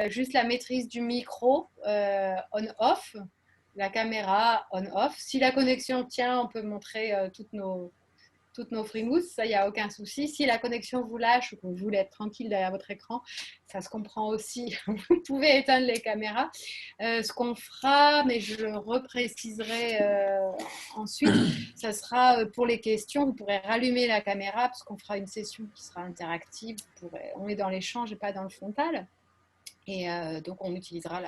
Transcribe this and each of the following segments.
juste la maîtrise du micro on-off, la caméra on-off. Si la connexion tient, on peut montrer toutes nos frimouses, ça, il n'y a aucun souci. Si la connexion vous lâche ou que vous voulez être tranquille derrière votre écran, ça se comprend aussi. Vous pouvez éteindre les caméras. Ce qu'on fera, mais je le repréciserai ensuite, ça sera pour les questions. Vous pourrez rallumer la caméra parce qu'on fera une session qui sera interactive. On est dans l'échange et pas dans le frontal. Et donc, on utilisera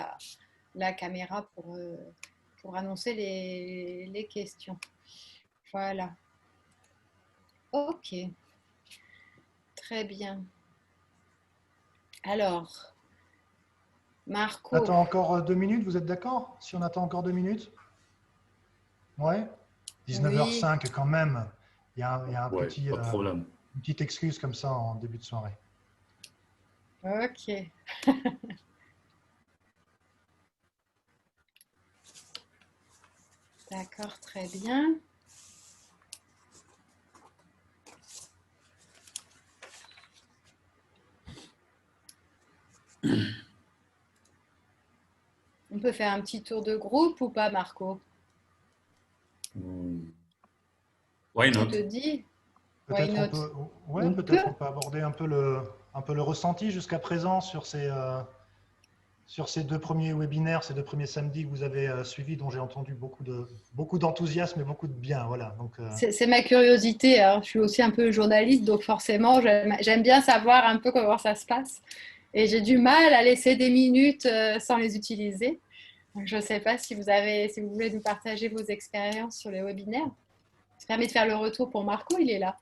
la caméra pour annoncer les questions. Voilà. Ok, très bien. Alors, On Marco. attend encore 2 minutes, vous êtes d'accord? Si on attend encore 2 minutes? Ouais. 19h05 Oui, quand même. Il y a un Ouais, petit, pas de problème. une petite excuse comme ça en début de soirée. ok. D'accord, très bien. On peut faire un petit tour de groupe ou pas, Marco? Why Ça not? te dit? Why Peut-être on not? peut, ouais, On peut-être peut. on peut aborder un peu le ressenti jusqu'à présent sur ces 2 premiers webinaires, ces 2 premiers samedis que vous avez suivis, dont j'ai entendu beaucoup d'enthousiasme et beaucoup de bien. Voilà. Donc, C'est ma curiosité, hein. Je suis aussi un peu journaliste, donc forcément, j'aime bien savoir un peu comment ça se passe. Et j'ai du mal à laisser des minutes sans les utiliser. Donc, je ne sais pas si si vous voulez nous partager vos expériences sur les webinaires. Ça permet de faire le retour pour Marco, il est là.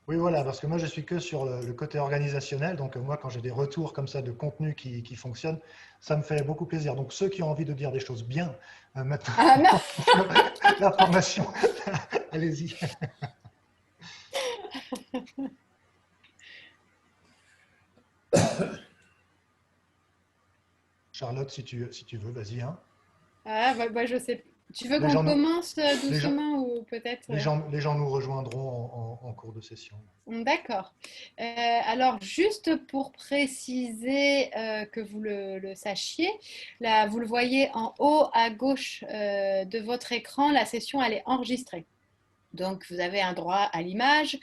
oui, voilà, parce que moi, je suis que sur le côté organisationnel. Donc, moi, quand j'ai des retours comme ça de contenu qui fonctionnent, ça me fait beaucoup plaisir. Donc, ceux qui ont envie de dire des choses bien, maintenant, Ah non. sur la formation, allez-y. Charlotte, si tu veux, vas-y, hein. Ah, bah, je sais. Tu veux Les qu'on gens nous, commence les gens, doucement ou peut-être les gens nous rejoindront en cours de session. D'accord. Alors, juste pour préciser que vous le sachiez, là, vous le voyez en haut à gauche de votre écran, la session, elle est enregistrée. Donc, vous avez un droit à l'image.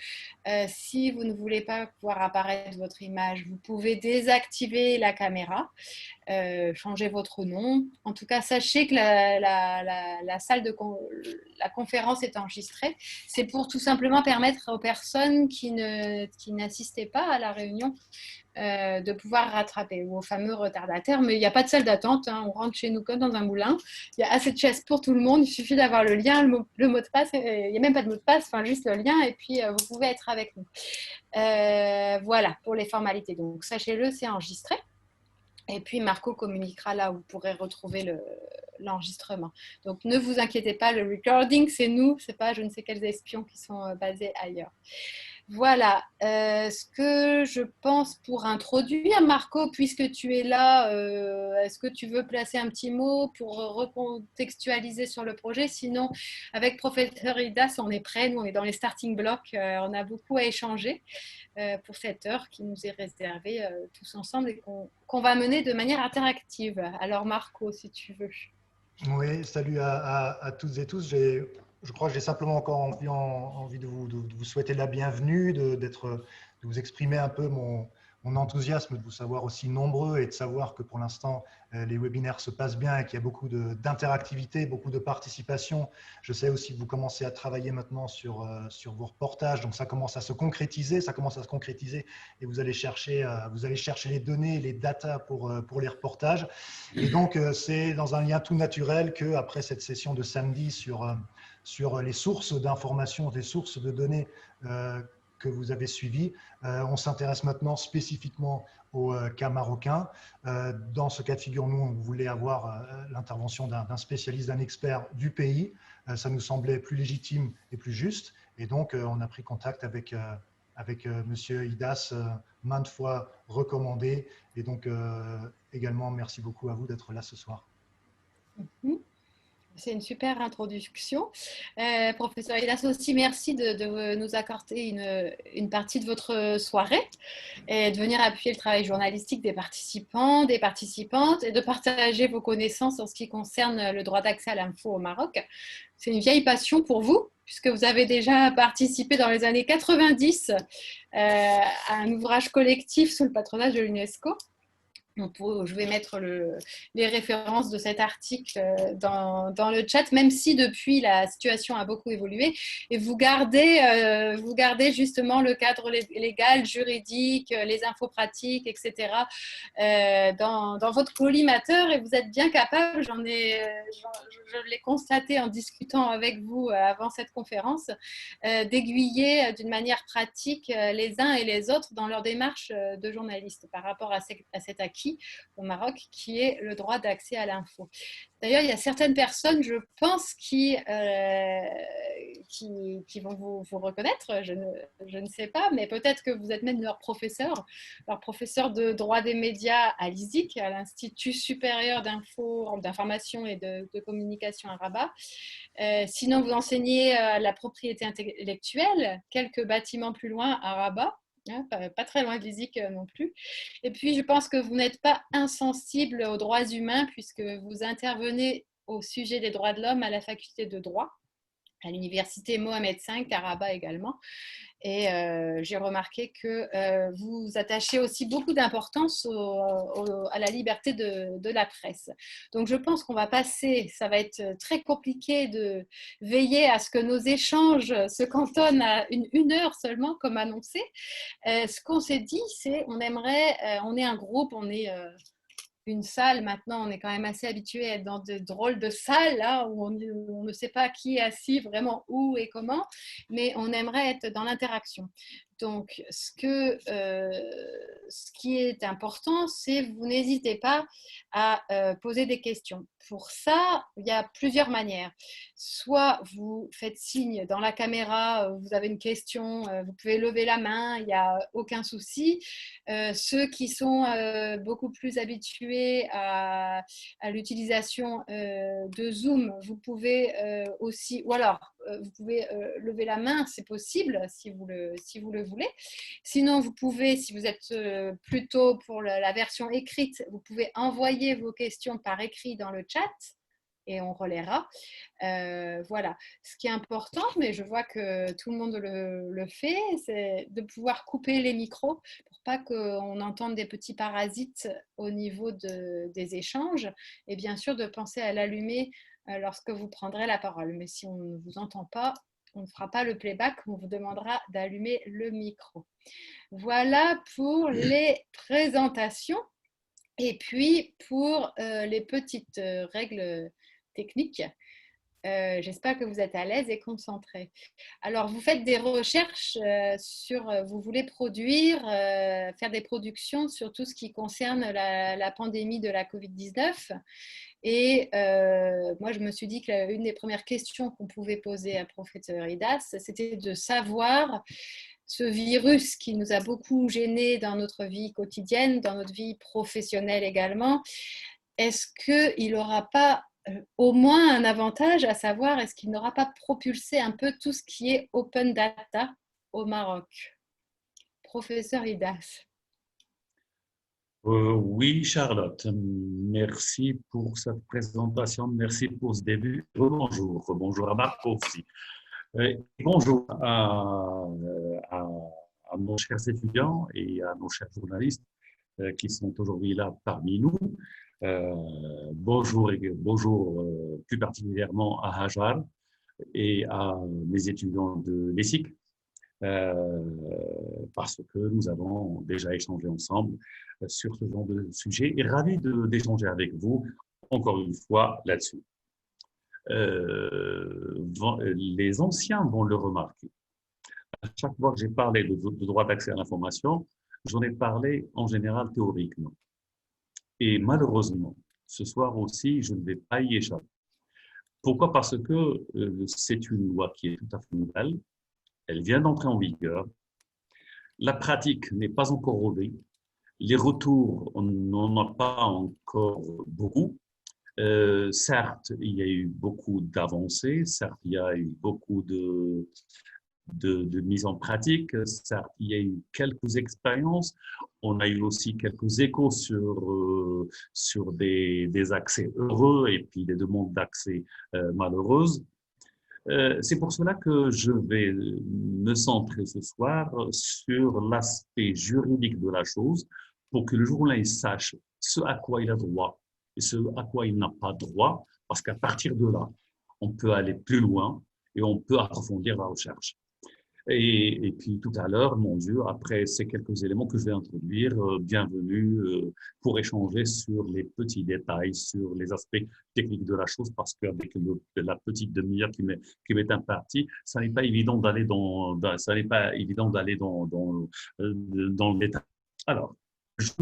Si vous ne voulez pas voir apparaître votre image, vous pouvez désactiver la caméra, changer votre nom. En tout cas, sachez que la salle la conférence est enregistrée. C'est pour tout simplement permettre aux personnes qui n'assistaient pas à la réunion de pouvoir rattraper, ou aux fameux retardataires. Mais il n'y a pas de salle d'attente, hein. On rentre chez nous comme dans un moulin. Il y a assez de chaises pour tout le monde. Il suffit d'avoir le lien, le mot de passe. Il n'y a même pas de mot de passe, enfin juste le lien, et puis vous pouvez être avec nous. Voilà pour les formalités. Donc sachez-le, c'est enregistré. Et puis Marco communiquera là où vous pourrez retrouver l'enregistrement. Donc ne vous inquiétez pas, le recording, c'est nous, c'est pas je ne sais quels espions qui sont basés ailleurs. Voilà ce que je pense pour introduire. Marco, puisque tu es là, est-ce que tu veux placer un petit mot pour recontextualiser sur le projet? Sinon, avec Professeur Idas, on est prêt, nous on est dans les starting blocks, on a beaucoup à échanger pour cette heure qui nous est réservée tous ensemble et qu'on va mener de manière interactive. Alors Marco, si tu veux. Oui, salut à toutes et tous. Je crois que j'ai simplement encore envie de vous souhaiter la bienvenue, de vous exprimer un peu mon enthousiasme de vous savoir aussi nombreux et de savoir que pour l'instant, les webinaires se passent bien et qu'il y a beaucoup d'interactivité, beaucoup de participation. Je sais aussi que vous commencez à travailler maintenant sur vos reportages, donc ça commence à se concrétiser, et vous allez chercher les données, les datas pour les reportages. Et donc, c'est dans un lien tout naturel qu'après cette session de samedi sur les sources d'informations, les sources de données que vous avez suivies, on s'intéresse maintenant spécifiquement au cas marocain. Dans ce cas de figure, nous, on voulait avoir l'intervention d'un spécialiste, d'un expert du pays. Ça nous semblait plus légitime et plus juste. Et donc, on a pris contact avec Monsieur Idas, maintes fois recommandé. Et donc, également, merci beaucoup à vous d'être là ce soir. C'est une super introduction. Professeur Hidas, aussi merci de nous accorder une partie de votre soirée et de venir appuyer le travail journalistique des participants, des participantes et de partager vos connaissances en ce qui concerne le droit d'accès à l'info au Maroc. C'est une vieille passion pour vous, puisque vous avez déjà participé dans les années 90 à un ouvrage collectif sous le patronage de l'UNESCO. Je vais mettre les références de cet article dans le chat, même si depuis la situation a beaucoup évolué. Et vous gardez justement le cadre légal, juridique, les infos pratiques, etc. Dans votre collimateur, et vous êtes bien capable, je l'ai constaté en discutant avec vous avant cette conférence, d'aiguiller d'une manière pratique les uns et les autres dans leur démarche de journaliste par rapport à cet acquis au Maroc, qui est le droit d'accès à l'info. D'ailleurs, il y a certaines personnes, je pense, qui vont vous reconnaître, je ne sais pas, mais peut-être que vous êtes même leur professeur de droit des médias à l'ISIC, à l'Institut supérieur d'information et de communication à Rabat. Sinon, vous enseignez la propriété intellectuelle, quelques bâtiments plus loin à Rabat. Pas très loin de l'ISIC non plus. Et puis, je pense que vous n'êtes pas insensible aux droits humains puisque vous intervenez au sujet des droits de l'homme à la faculté de droit, à l'université Mohamed V, à Rabat également. Et j'ai remarqué que vous attachez aussi beaucoup d'importance à la liberté de la presse. Donc, je pense qu'on va passer, ça va être très compliqué de veiller à ce que nos échanges se cantonnent à une heure seulement, comme annoncé. Ce qu'on s'est dit, c'est on est un groupe, on est une salle maintenant, on est quand même assez habitué à être dans de drôles de salles là, où on ne sait pas qui est assis vraiment où et comment, mais on aimerait être dans l'interaction. Donc, ce qui est important, c'est vous n'hésitez pas à poser des questions. Pour ça, il y a plusieurs manières. Soit vous faites signe dans la caméra, vous avez une question, vous pouvez lever la main, il n'y a aucun souci. Ceux qui sont beaucoup plus habitués à l'utilisation de Zoom, vous pouvez aussi, ou alors vous pouvez lever la main, c'est possible si vous le voulez. Sinon, vous pouvez, si vous êtes plutôt pour la version écrite, vous pouvez envoyer vos questions par écrit dans le chat et on relaiera. Voilà. Ce qui est important, mais je vois que tout le monde le fait, c'est de pouvoir couper les micros pour pas qu'on entende des petits parasites au niveau des échanges et bien sûr de penser à l'allumer lorsque vous prendrez la parole. Mais si on ne vous entend pas, on ne fera pas le playback, on vous demandera d'allumer le micro. Voilà pour les présentations. Et puis, pour les petites règles techniques, j'espère que vous êtes à l'aise et concentrés. Alors, vous faites des recherches vous voulez produire, faire des productions sur tout ce qui concerne la pandémie de la Covid-19. Et moi, je me suis dit qu'une des premières questions qu'on pouvait poser à professeur Hidas, c'était de savoir ce virus qui nous a beaucoup gênés dans notre vie quotidienne, dans notre vie professionnelle également. Est-ce qu'il n'aura pas au moins un avantage, à savoir, est-ce qu'il n'aura pas propulsé un peu tout ce qui est open data au Maroc? Professeur Hidas. Oui, Charlotte, merci pour cette présentation, merci pour ce début. Bonjour, bonjour à Marco aussi. Bonjour à nos chers étudiants et à nos chers journalistes qui sont aujourd'hui là parmi nous. Bonjour plus particulièrement à Hajar et à mes étudiants de l'ESIC. Parce que nous avons déjà échangé ensemble sur ce genre de sujet et ravi d'échanger avec vous encore une fois là-dessus. Les anciens vont le remarquer. À chaque fois que j'ai parlé de droit d'accès à l'information, j'en ai parlé en général théoriquement. Et malheureusement, ce soir aussi, je ne vais pas y échapper. Pourquoi? Parce que c'est une loi qui est tout à fait nouvelle. Elle vient d'entrer en vigueur. La pratique n'est pas encore rodée. Les retours, on n'en a pas encore beaucoup. Certes, il y a eu beaucoup d'avancées, certes, il y a eu beaucoup de mise en pratique, certes, il y a eu quelques expériences, on a eu aussi quelques échos sur des accès heureux et puis des demandes d'accès malheureuses. C'est pour cela que je vais me centrer ce soir sur l'aspect juridique de la chose pour que le journaliste sache ce à quoi il a droit et ce à quoi il n'a pas droit, parce qu'à partir de là, on peut aller plus loin et on peut approfondir la recherche. Et puis tout à l'heure, mon Dieu, après ces quelques éléments que je vais introduire, bienvenue pour échanger sur les petits détails, sur les aspects techniques de la chose, parce qu'avec la petite demi-heure qui m'est impartie, ça n'est pas évident d'aller ça n'est pas évident d'aller dans le détail. Alors, je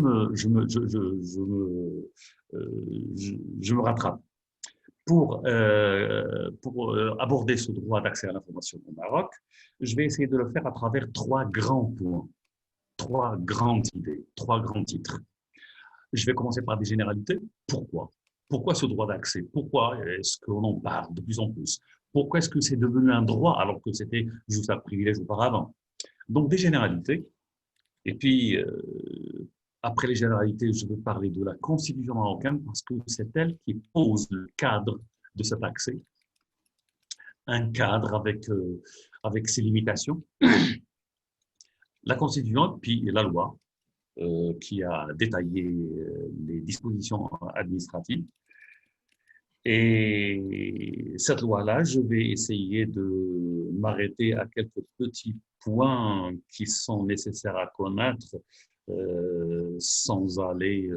me rattrape. Pour aborder ce droit d'accès à l'information au Maroc, je vais essayer de le faire à travers trois grands points, trois grandes idées, trois grands titres. Je vais commencer par des généralités. Pourquoi? Pourquoi ce droit d'accès? Pourquoi est-ce qu'on en parle de plus en plus? Pourquoi est-ce que c'est devenu un droit alors que c'était juste un privilège auparavant? Donc des généralités. Et puis, après les généralités, je vais parler de la Constitution marocaine parce que c'est elle qui pose le cadre de cet accès. Un cadre avec ses limitations. La Constitution, puis la loi, qui a détaillé les dispositions administratives. Et cette loi-là, je vais essayer de m'arrêter à quelques petits points qui sont nécessaires à connaître sans aller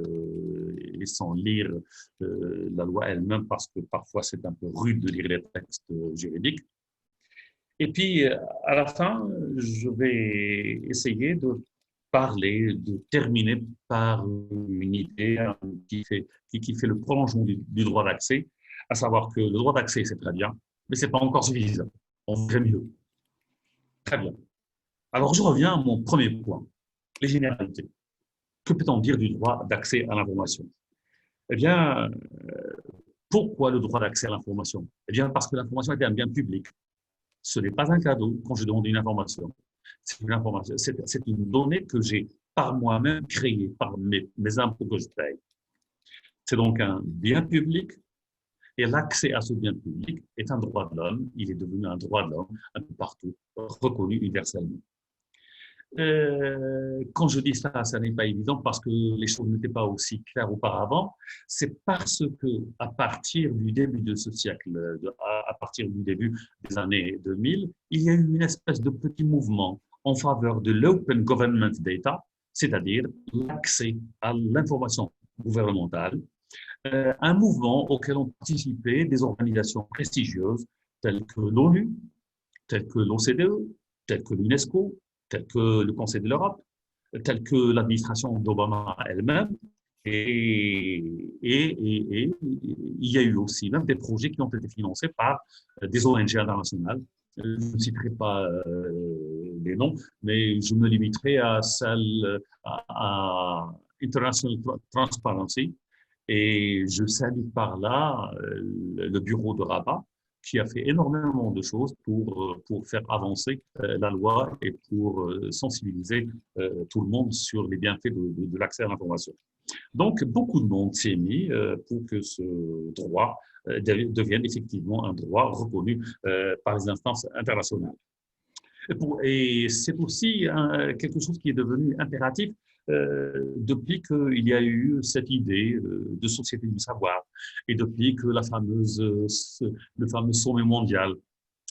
et sans lire la loi elle-même, parce que parfois c'est un peu rude de lire les textes juridiques. Et puis, à la fin, je vais essayer de terminer par une idée qui fait le prolongement du droit d'accès, à savoir que le droit d'accès, c'est très bien, mais ce n'est pas encore suffisant. On fait mieux. Très bien. Alors, je reviens à mon premier point, les généralités. Que peut-on dire du droit d'accès à l'information? Eh bien, pourquoi le droit d'accès à l'information? Eh bien, parce que l'information est un bien public. Ce n'est pas un cadeau quand je demande une information. C'est une donnée que j'ai par moi-même créée, par mes impôts que je paye. C'est donc un bien public et l'accès à ce bien public est un droit de l'homme. Il est devenu un droit de l'homme un peu partout, reconnu universellement. Quand je dis ça, ça n'est pas évident parce que les choses n'étaient pas aussi claires auparavant. C'est parce que à partir du début de ce siècle, à partir du début des années 2000, il y a eu une espèce de petit mouvement en faveur de l'Open Government Data, c'est-à-dire l'accès à l'information gouvernementale, un mouvement auquel ont participé des organisations prestigieuses telles que l'ONU, telles que l'OCDE, telles que l'UNESCO, tels que le Conseil de l'Europe, tels que l'administration d'Obama elle-même. Et il y a eu aussi même des projets qui ont été financés par des ONG internationales. Je ne citerai pas les noms, mais je me limiterai à celle à International Transparency. Et je salue par là le bureau de Rabat, qui a fait énormément de choses pour faire avancer la loi et pour sensibiliser tout le monde sur les bienfaits de l'accès à l'information. Donc, beaucoup de monde s'est mis pour que ce droit devienne effectivement un droit reconnu par les instances internationales. Et c'est aussi quelque chose qui est devenu impératif depuis qu'il y a eu cette idée de société du savoir et depuis que le fameux sommet mondial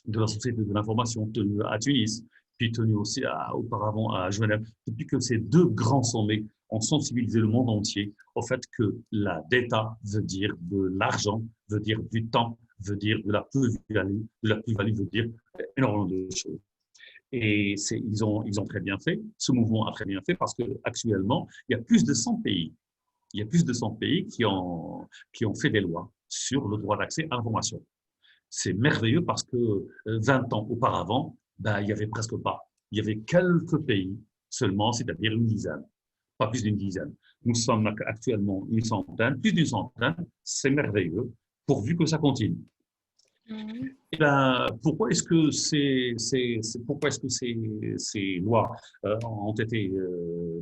de la société de l'information tenu à Tunis, puis tenu aussi auparavant à Genève, depuis que ces deux grands sommets ont sensibilisé le monde entier au fait que la data veut dire de l'argent, veut dire du temps, veut dire de la plus-value veut dire énormément de choses. Et ils ont très bien fait, ce mouvement a très bien fait parce qu'actuellement, il y a plus de 100 pays. Il y a plus de 100 pays qui ont fait des lois sur le droit d'accès à l'information. C'est merveilleux parce que 20 ans auparavant, il n'y avait presque pas. Il y avait quelques pays seulement, c'est-à-dire une dizaine, pas plus d'une dizaine. Nous sommes actuellement une centaine, plus d'une centaine. C'est merveilleux, pourvu que ça continue. Mhm. Eh ben, pourquoi est-ce que pourquoi est-ce que ces lois ont été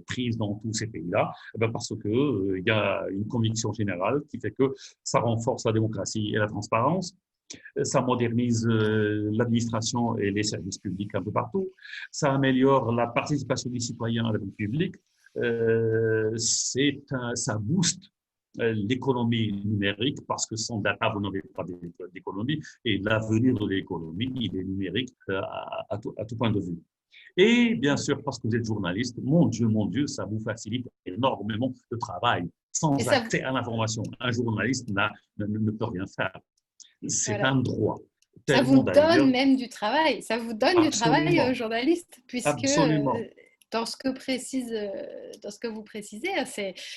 prises dans tous ces pays-là? Eh ben, parce que il y a une conviction générale qui fait que ça renforce la démocratie et la transparence, ça modernise l'administration et les services publics un peu partout, ça améliore la participation des citoyens à la vie publique, ça booste l'économie numérique parce que sans data, vous n'avez pas d'économie et l'avenir de l'économie, il est numérique à tout point de vue. Et bien sûr, parce que vous êtes journaliste, mon Dieu, ça vous facilite énormément le travail. Et Sans ça, accès à l'information, un journaliste ne peut rien faire. C'est voilà. un droit. Ça vous Tellement donne d'ailleurs, même du travail. Ça vous donne du travail aux absolument, journalistes, puisque absolument. dans ce que vous précisez,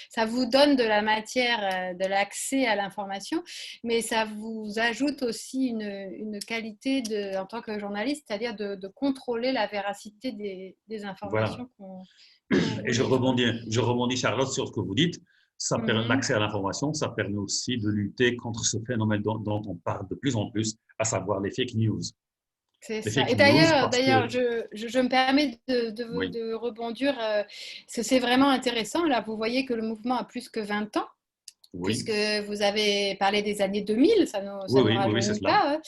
ça vous donne de la matière, de l'accès à l'information, mais ça vous ajoute aussi une qualité en tant que journaliste, c'est-à-dire de contrôler la véracité des Voilà. informations qu'on vous Et livre. je rebondis, Charlotte, sur ce que vous dites. Ça permet Mhm. l'accès à l'information, ça permet aussi de lutter contre ce phénomène dont on parle de plus en plus, à savoir les fake news. C'est Les ça. fake Et news d'ailleurs, parce que, je me permets oui, de rebondir, parce que c'est vraiment intéressant. Là, vous voyez que le mouvement a plus que 20 ans, oui, puisque vous avez parlé des années 2000, ça nous oui, c'est rajeunit cela. pas, hein.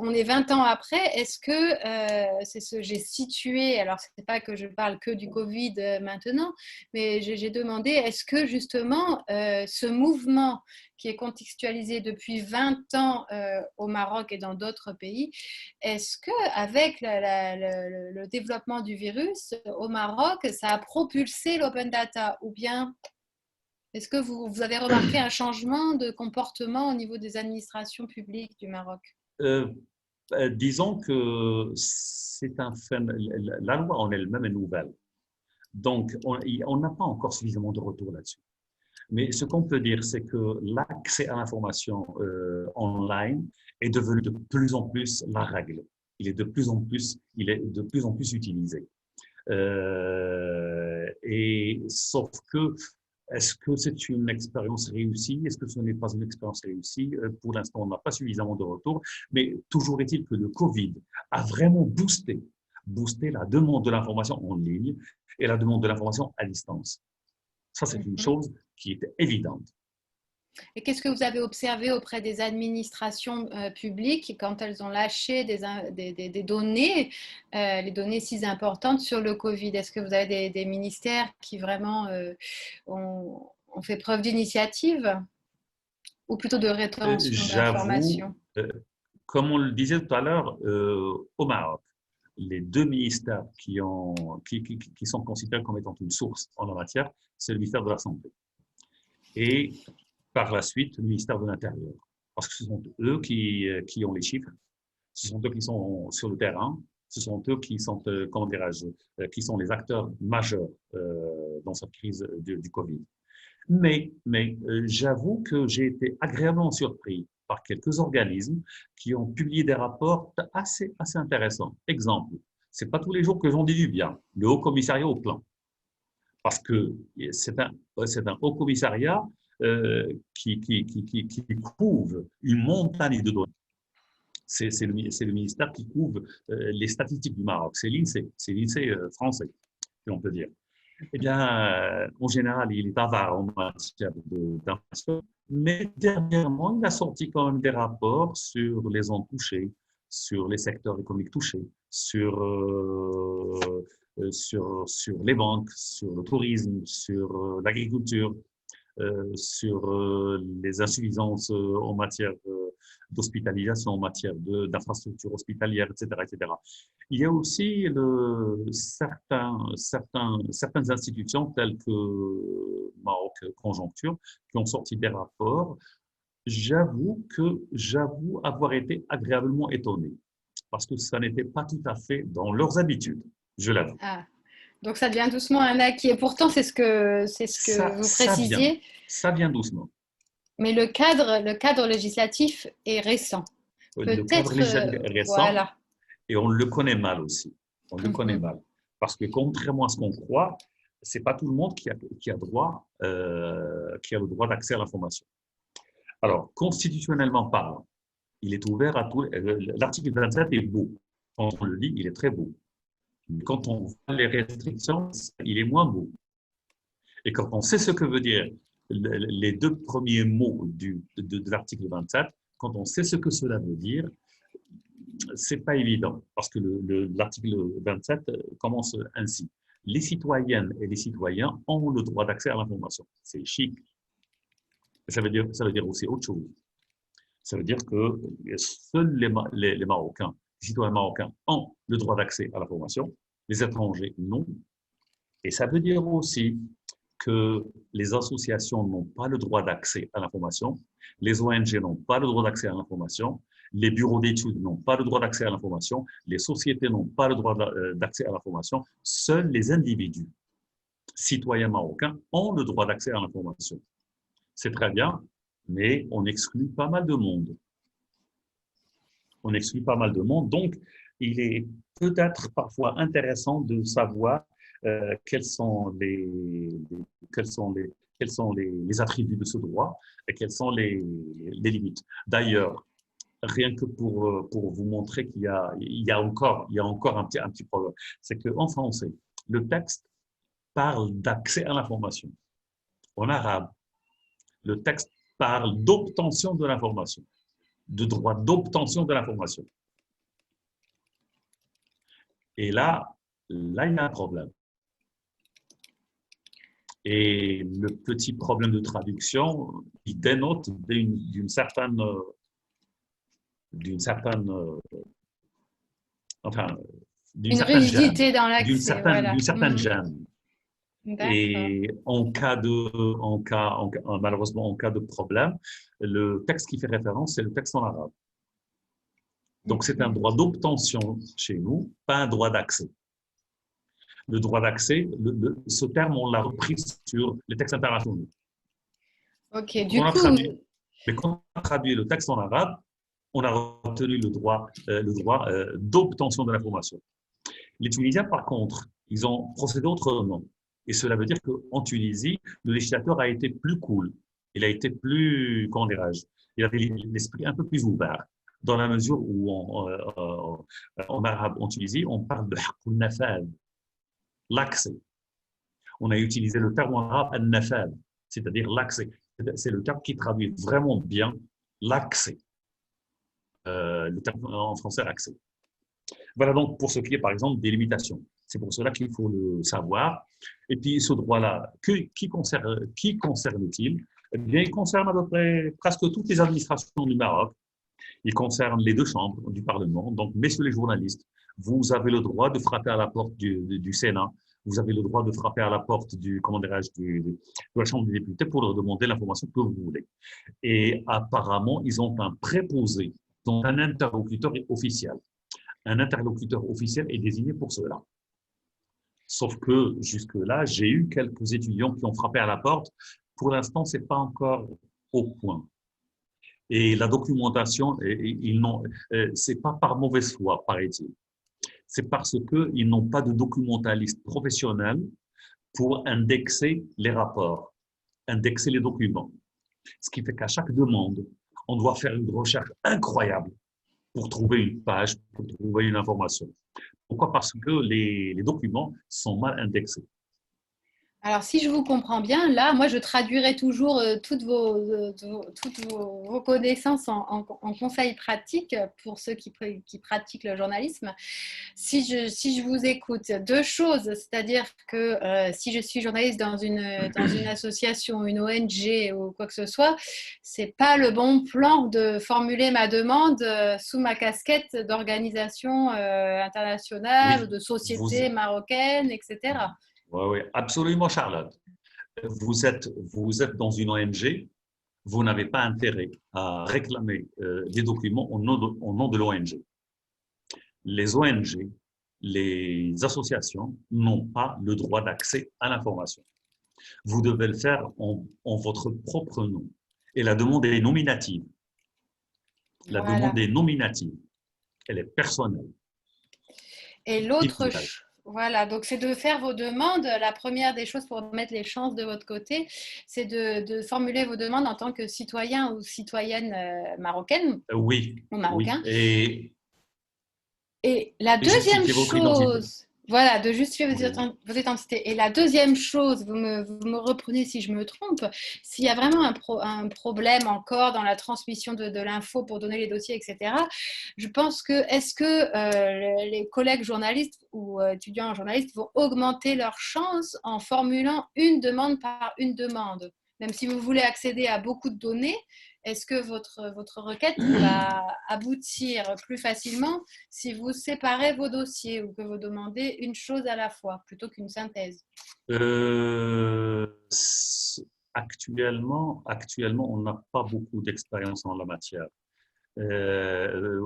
On est 20 ans après. Est-ce que, c'est ce j'ai situé, alors c'est pas que je parle que du Covid maintenant, mais j'ai demandé, est-ce que justement ce mouvement qui est contextualisé depuis 20 ans au Maroc et dans d'autres pays, est-ce que avec le développement du virus au Maroc, ça a propulsé l'open data ou bien est-ce que vous avez remarqué un changement de comportement au niveau des administrations publiques du Maroc? Euh, disons que c'est un phénomène, la loi en elle-même est nouvelle. Donc, on n'a pas encore suffisamment de retour là-dessus. Mais ce qu'on peut dire, c'est que l'accès à l'information online est devenu de plus en plus la règle. Il est de plus en plus utilisé. Et sauf que, est-ce que c'est une expérience réussie? Est-ce que ce n'est pas une expérience réussie? Pour l'instant, on n'a pas suffisamment de retours. Mais toujours est-il que le Covid a vraiment boosté la demande de l'information en ligne et la demande de l'information à distance. Ça, c'est une Mhm. chose qui est évidente. Et qu'est-ce que vous avez observé auprès des administrations publiques quand elles ont lâché des données, les données si importantes sur le Covid? Est-ce que vous avez des ministères qui vraiment ont fait preuve d'initiative ou plutôt de rétention J'avoue, d'informations? comme on le disait tout à l'heure, au Maroc, les deux ministères qui sont considérés comme étant une source en la matière, c'est le ministère de la Santé et par la suite le ministère de l'Intérieur. Parce que ce sont eux qui ont les chiffres, ce sont eux qui sont sur le terrain, ce sont eux qui sont, comment dirais-je, qui sont les acteurs majeurs dans cette crise du Covid. Mais j'avoue que j'ai été agréablement surpris par quelques organismes qui ont publié des rapports assez intéressants. Exemple, c'est pas tous les jours que j'en dis du bien. Le Haut Commissariat au Plan, parce que c'est un Haut Commissariat qui couvre une montagne de données. C'est le ministère qui couvre les statistiques du Maroc. C'est l'INSEE français, si on peut dire. Eh bien, en général, il est avare en matière d'information, mais dernièrement, il a sorti quand même des rapports sur les zones touchées, sur les secteurs économiques touchés, sur les banques, sur le tourisme, sur l'agriculture, sur les insuffisances en matière d'hospitalisation, en matière d'infrastructures hospitalières, etc., etc. Il y a aussi certaines institutions telles que Maroc Conjoncture qui ont sorti des rapports. J'avoue avoir été agréablement étonné parce que ça n'était pas tout à fait dans leurs habitudes, je l'avoue. Ah, donc ça devient doucement un acquis. Et pourtant, c'est ce que vous Ça vient, précisiez, ça vient doucement. mais le cadre législatif est récent. Le cadre Peut-être, législatif est récent voilà. et on le connaît mal aussi. On le connaît Mhm. mal. Parce que contrairement à ce qu'on croit, c'est pas tout le monde qui a le droit d'accès à l'information. Alors, constitutionnellement parlant, il est ouvert à tout. L'article 27 est beau. Quand on le lit, il est très beau. Mais quand on voit les restrictions, il est moins beau. Et quand on sait ce que veut dire les deux premiers mots de l'article 27, quand on sait ce que cela veut dire, c'est pas évident. Parce que l'article 27 commence ainsi. Les citoyennes et les citoyens ont le droit d'accès à l'information. C'est chic. Ça veut dire aussi autre chose. Ça veut dire que seuls les Marocains, les citoyens marocains ont le droit d'accès à l'information, les étrangers non. Et ça veut dire aussi que les associations n'ont pas le droit d'accès à l'information, les ONG n'ont pas le droit d'accès à l'information, les bureaux d'études n'ont pas le droit d'accès à l'information, les sociétés n'ont pas le droit d'accès à l'information, seuls les individus, citoyens marocains, ont le droit d'accès à l'information. C'est très bien, mais on exclut pas mal de monde. On exclut pas mal de monde, donc il est peut-être parfois intéressant de savoir quels sont les attributs de ce droit et quelles sont les limites. D'ailleurs, rien que pour vous montrer qu'il y a encore un petit problème, c'est qu'en français, le texte parle d'accès à l'information. En arabe, le texte parle d'obtention de l'information, de droit d'obtention de l'information. Et là, il y a un problème. Et le petit problème de traduction, il dénote d'une certaine rigidité dans l'accès, voilà. D'une certaine gêne. Et malheureusement, en cas de problème, le texte qui fait référence, c'est le texte en arabe. Donc, c'est un droit d'obtention chez nous, pas un droit d'accès. Le droit d'accès, ce terme, on l'a repris sur les textes internationaux. Ok, du coup… Mais quand on a traduit le texte en arabe, on a retenu le droit d'obtention de l'information. Les Tunisiens, par contre, ils ont procédé autrement. Et cela veut dire qu'en Tunisie, le législateur a été plus cool. Il a été plus, comment dirais-je, il avait l'esprit un peu plus ouvert. Dans la mesure où en arabe, en Tunisie, on parle de haqqul nafad, l'accès. On a utilisé le terme en arabe al-nafad, c'est-à-dire l'accès. C'est le terme qui traduit vraiment bien l'accès. Le terme en français, l'accès. Voilà donc pour ce qui est, par exemple, des limitations. C'est pour cela qu'il faut le savoir. Et puis, ce droit-là, qui concerne-t-il? Eh bien, il concerne à peu près presque toutes les administrations du Maroc. Il concerne les deux chambres du Parlement. Donc, messieurs les journalistes, vous avez le droit de frapper à la porte du Sénat. Vous avez le droit de frapper à la porte de la Chambre des députés pour leur demander l'information que vous voulez. Et apparemment, ils ont un préposé, donc un interlocuteur officiel. Un interlocuteur officiel est désigné pour cela. Sauf que jusque-là, j'ai eu quelques étudiants qui ont frappé à la porte. Pour l'instant, ce n'est pas encore au point. Et la documentation, ce n'est pas par mauvaise foi, paraît-il. C'est parce qu'ils n'ont pas de documentaliste professionnel pour indexer les rapports, indexer les documents. Ce qui fait qu'à chaque demande, on doit faire une recherche incroyable pour trouver une page, pour trouver une information. Pourquoi? Parce que les documents sont mal indexés. Alors, si je vous comprends bien, là, moi, je traduirais toujours toutes vos connaissances en conseils pratiques pour ceux qui pratiquent le journalisme. Si je vous écoute, deux choses, c'est-à-dire que si je suis journaliste dans une association, une ONG ou quoi que ce soit, c'est pas le bon plan de formuler ma demande sous ma casquette d'organisation internationale, Oui, de société marocaine, etc. Oui, absolument, Charlotte. Vous êtes dans une ONG, vous n'avez pas intérêt à réclamer des documents au nom de l'ONG. Les ONG, les associations n'ont pas le droit d'accès à l'information. Vous devez le faire en votre propre nom. Et la demande est nominative. La demande est nominative. Elle est personnelle. Et l'autre Voilà, donc c'est de faire vos demandes. La première des choses pour mettre les chances de votre côté, c'est de formuler vos demandes en tant que citoyen ou citoyenne marocaine Oui, ou oui. marocain. Et Et la deuxième justifier votre identité. chose, voilà, de justifier Oui. vos identités. Et la deuxième chose, vous me reprenez si je me trompe, s'il y a vraiment un problème encore dans la transmission de l'info pour donner les dossiers, etc., je pense que, est-ce que les collègues journalistes ou étudiants en journalistes vont augmenter leurs chances en formulant une demande par une demande? Même si vous voulez accéder à beaucoup de données, est-ce que votre requête va aboutir plus facilement si vous séparez vos dossiers ou que vous demandez une chose à la fois plutôt qu'une synthèse? Euh, actuellement, on n'a pas beaucoup d'expérience en la matière. Euh,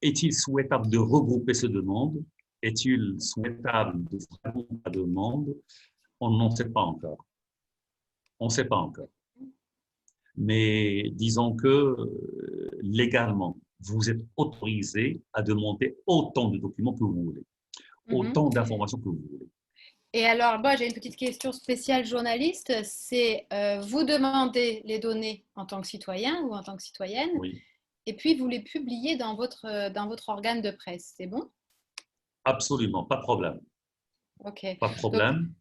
Est-il souhaitable de regrouper ces demandes? Est-il souhaitable de faire la demande? On n'en sait pas encore. On ne sait pas encore. Mais disons que légalement, vous êtes autorisé à demander autant de documents que vous voulez, autant d'informations que vous voulez. Et alors, moi, j'ai une petite question spéciale journaliste. C'est vous demandez les données en tant que citoyen ou en tant que citoyenne, Oui, et puis vous les publiez dans votre organe de presse. C'est bon? absolument, pas de problème. Ok. Pas de Donc, problème.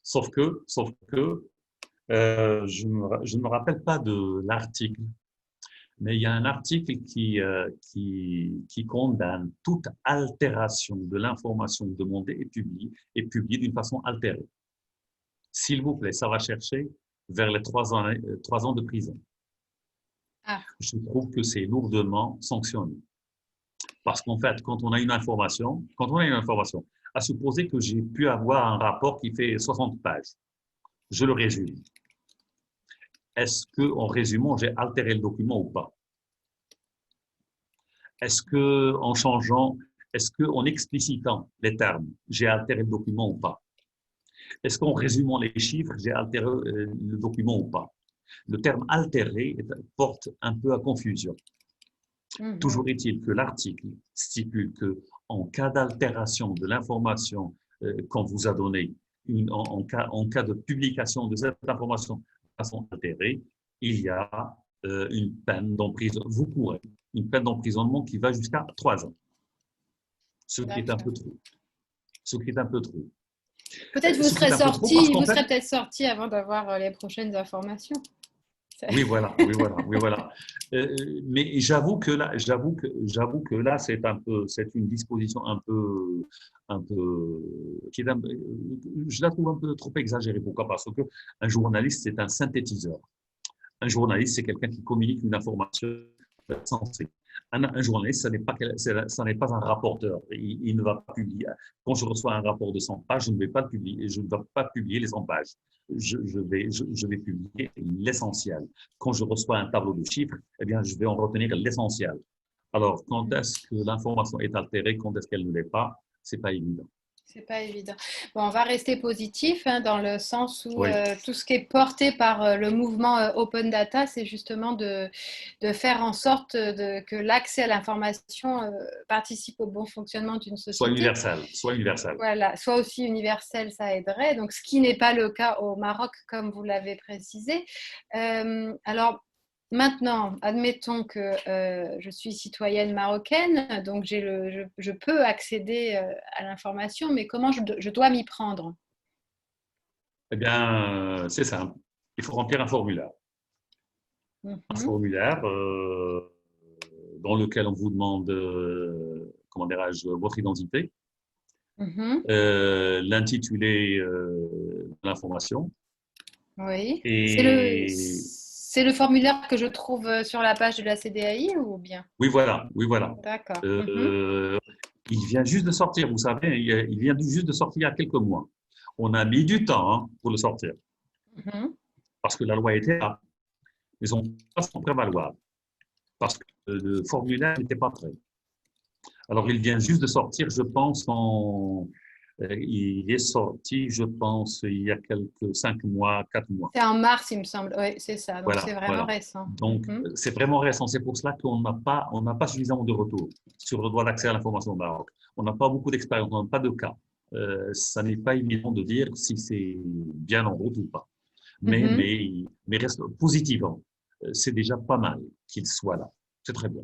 Sauf que je ne me rappelle pas de l'article, mais il y a un article qui condamne toute altération de l'information demandée et publiée d'une façon altérée. S'il vous plaît, ça va chercher vers les 3 ans de prison. ah, Je trouve que c'est lourdement sanctionné. Parce qu'en fait, quand on a une information, à supposer que j'ai pu avoir un rapport qui fait 60 pages, je le résume. Est-ce qu'en résumant, j'ai altéré le document ou pas? Est-ce qu'en explicitant les termes, j'ai altéré le document ou pas? Est-ce qu'en résumant les chiffres, j'ai altéré le document ou pas? Le terme altéré porte un peu à confusion. Toujours est-il que l'article stipule que en cas d'altération de l'information qu'on vous a donnée, en cas de publication de cette information de façon altérée, il y a une peine d'emprisonnement. Vous pourrez une peine d'emprisonnement qui va jusqu'à 3 ans, ce qui est un peu trop. Ce qui est un peu trop. peut-être Ce qui est un peu trop parce qu'en vous fait, serez peut-être sorti avant d'avoir les prochaines informations. oui, voilà, oui, voilà, oui, voilà. Mais j'avoue que là, c'est une disposition je la trouve un peu trop exagérée. Pourquoi? Parce que un journaliste, c'est un synthétiseur. Un journaliste, c'est quelqu'un qui communique une information sensée. Un journaliste, ça n'est pas un rapporteur. Il ne va pas publier. Quand je reçois un rapport de 100 pages, je ne vais pas le publier. Je ne vais pas publier les 100 pages. Je vais publier l'essentiel. Quand je reçois un tableau de chiffres, eh bien, je vais en retenir l'essentiel. Alors, quand est-ce que l'information est altérée, quand est-ce qu'elle ne l'est pas, c'est pas évident. C'est pas évident. Bon, on va rester positif hein, dans le sens où Oui, tout ce qui est porté par le mouvement Open Data, c'est justement de faire en sorte que l'accès à l'information participe au bon fonctionnement d'une soit société. universel, soit universel. Voilà, soit aussi universel, ça aiderait. Donc, ce qui n'est pas le cas au Maroc, comme vous l'avez précisé. Alors, maintenant, admettons que je suis citoyenne marocaine, donc je peux accéder à l'information, mais comment je dois m'y prendre? Eh bien, c'est simple. Il faut remplir un formulaire. Un Mhm, formulaire dans lequel on vous demande, comment dirais-je, votre identité, mhm. l'intitulé de l'information. Oui. Et C'est le formulaire que je trouve sur la page de la CDAI ou bien? oui, voilà, oui, voilà. D'accord. Mhm, Euh, il vient juste de sortir, vous savez, il vient juste de sortir il y a quelques mois. On a mis du temps hein, pour le sortir, mhm. parce que la loi était là. Ils ont pas son prévaloir, parce que le formulaire n'était pas prêt. Alors, il vient juste de sortir, je pense, il est sorti, je pense, il y a 5 mois, 4 mois. C'est en mars, il me semble. Oui, c'est ça. Donc, c'est Voilà, vraiment voilà. récent. Donc, Mhm. c'est vraiment récent. C'est pour cela qu'on n'a pas suffisamment de retours sur le droit d'accès à l'information au Maroc. On n'a pas beaucoup d'expérience, on n'a pas de cas. ça n'est pas évident de dire si c'est bien en route ou pas. Mhm. Mais reste positivement. C'est déjà pas mal qu'il soit là. C'est très bien.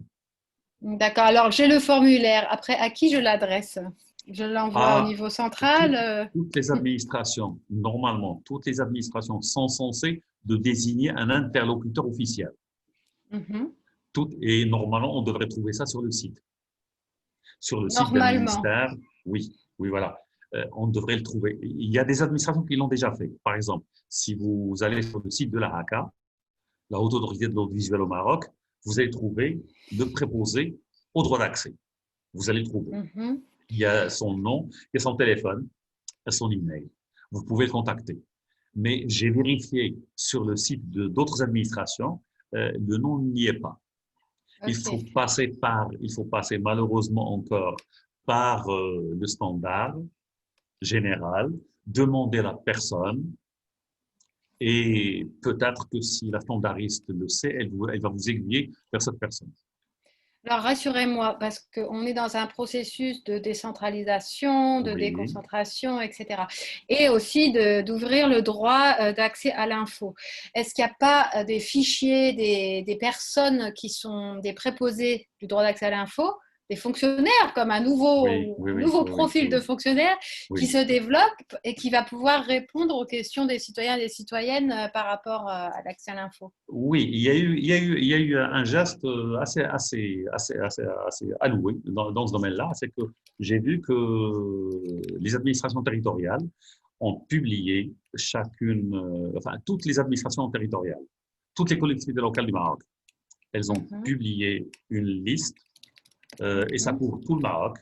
D'accord. Alors, j'ai le formulaire. Après, à qui je l'adresse? Je l'envoie au À niveau central. toutes les administrations, normalement, toutes les administrations sont censées de désigner un interlocuteur officiel. Mhm. Et normalement, on devrait trouver ça sur le site. Sur le site d'un Normalement. ministère, oui, oui, voilà. On devrait le trouver. Il y a des administrations qui l'ont déjà fait. Par exemple, si vous allez sur le site de la HACA, la Haute Autorité de l'Audiovisuel au Maroc, vous allez trouver le préposé au droit d'accès. Vous allez le trouver. Mhm. Il y a son nom, il y a son téléphone, il y a son email. Vous pouvez le contacter. Mais j'ai vérifié sur le site d'autres administrations, le nom n'y est pas. Ok. Il faut passer malheureusement encore par le standard général, demander à la personne et peut-être que si la standardiste le sait, elle va vous aiguiller vers cette personne. Alors, rassurez-moi, parce qu'on est dans un processus de décentralisation, de Oui, déconcentration, etc. Et aussi d'ouvrir le droit d'accès à l'info. Est-ce qu'il n'y a pas des fichiers, des personnes qui sont des préposés du droit d'accès à l'info, des fonctionnaires, comme oui, oui, un oui, nouveau oui, oui, profil de oui, fonctionnaire qui oui. se développe et qui va pouvoir répondre aux questions des citoyens et des citoyennes par rapport à l'accès à l'info? Oui, il y a eu un geste assez alloué dans ce domaine-là. C'est que j'ai vu que les administrations territoriales ont publié chacune, enfin, toutes les administrations territoriales, toutes les collectivités locales du Maroc, elles ont Mhm, publié une liste, et ça mhm. couvre tout le Maroc,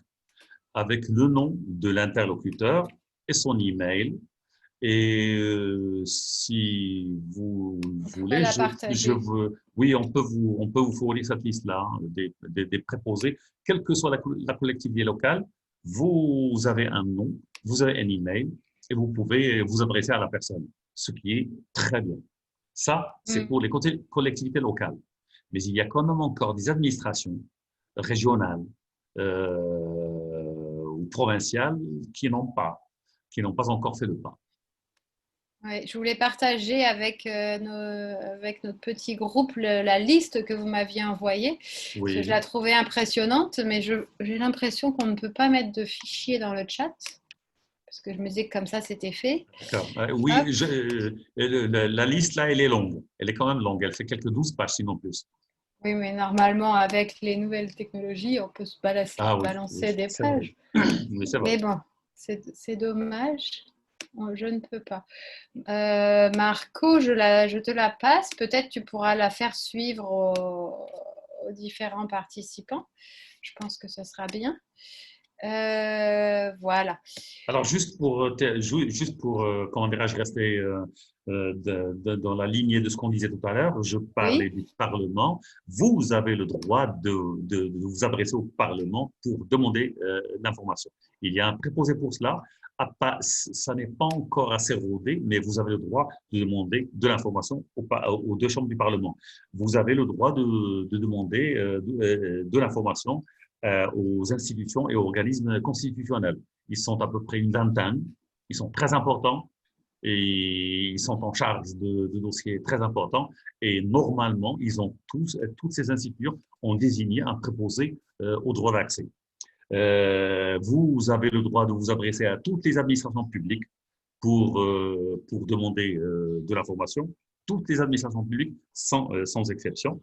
avec le nom de l'interlocuteur et son email. Et si vous On pourrait voulez, la je partager. veux, oui, on peut vous fournir cette liste-là, hein, des préposés, quelle que soit la collectivité locale. Vous avez un nom, vous avez un email et vous pouvez vous adresser à la personne, ce qui est très bien. Ça, c'est Mm. pour les collectivités locales. Mais il y a quand même encore des administrations régionales ou provinciales qui n'ont pas encore fait le pas. Ouais, je voulais partager avec, avec notre petit groupe la liste que vous m'aviez envoyée, parce que je Oui, la trouvais impressionnante, mais j'ai l'impression qu'on ne peut pas mettre de fichier dans le chat, parce que je me disais que comme ça c'était fait. d'accord. Hop. Oui, la liste là, elle est longue. Elle est quand même longue. Elle fait quelques 12 pages, sinon plus. Oui, mais normalement, avec les nouvelles technologies, on peut se Ah oui, balancer oui, des c'est vrai. pages. Oui, c'est vrai. Mais bon, c'est dommage. Je ne peux pas. Marco, je te la passe. Peut-être tu pourras la faire suivre aux différents participants. Je pense que ce sera bien. Voilà. Alors, juste pour comment dirais-je, rester dans la lignée de ce qu'on disait tout à l'heure, je parlais Oui, du Parlement. Vous avez le droit de vous adresser au Parlement pour demander l'information. Il y a un préposé pour cela. Ça n'est pas encore assez rodé, mais vous avez le droit de demander de l'information aux deux chambres du Parlement. Vous avez le droit de demander de l'information aux institutions et aux organismes constitutionnels. Ils sont à peu près une vingtaine. Ils sont très importants et ils sont en charge de dossiers très importants. Et normalement, toutes ces institutions ont désigné un préposé au droit d'accès. Vous avez le droit de vous adresser à toutes les administrations publiques pour demander de l'information. Toutes les administrations publiques, sans exception.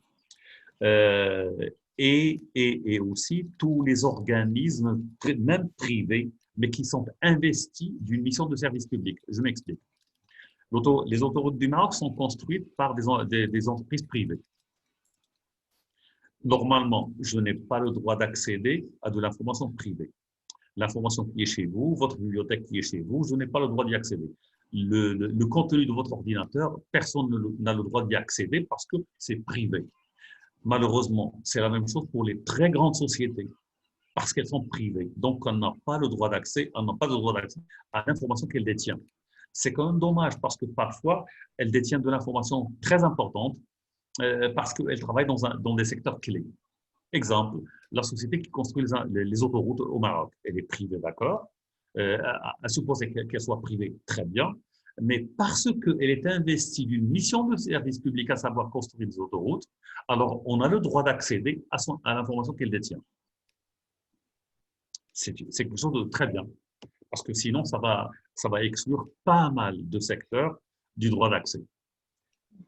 Euh, et aussi tous les organismes, même privés, mais qui sont investis d'une mission de service public. Je m'explique. Les autoroutes du Maroc sont construites par des entreprises privées. Normalement, je n'ai pas le droit d'accéder à de l'information privée. L'information qui est chez vous, votre bibliothèque qui est chez vous, je n'ai pas le droit d'y accéder. Le contenu de votre ordinateur, personne n'a le droit d'y accéder parce que c'est privé. Malheureusement, c'est la même chose pour les très grandes sociétés parce qu'elles sont privées. Donc, on n'a pas le droit d'accès, on n'a pas le droit d'accès à l'information qu'elles détiennent. C'est quand même dommage parce que parfois, elles détiennent de l'information très importante parce qu'elles travaillent dans des secteurs clés. Exemple, la société qui construit les autoroutes au Maroc, elle est privée, d'accord, à supposer qu'elle soit privée, très bien, mais parce qu'elle est investie d'une mission de service public, à savoir construire des autoroutes, alors on a le droit d'accéder à l'information qu'elle détient. C'est quelque chose de très bien, parce que sinon, ça va exclure pas mal de secteurs du droit d'accès.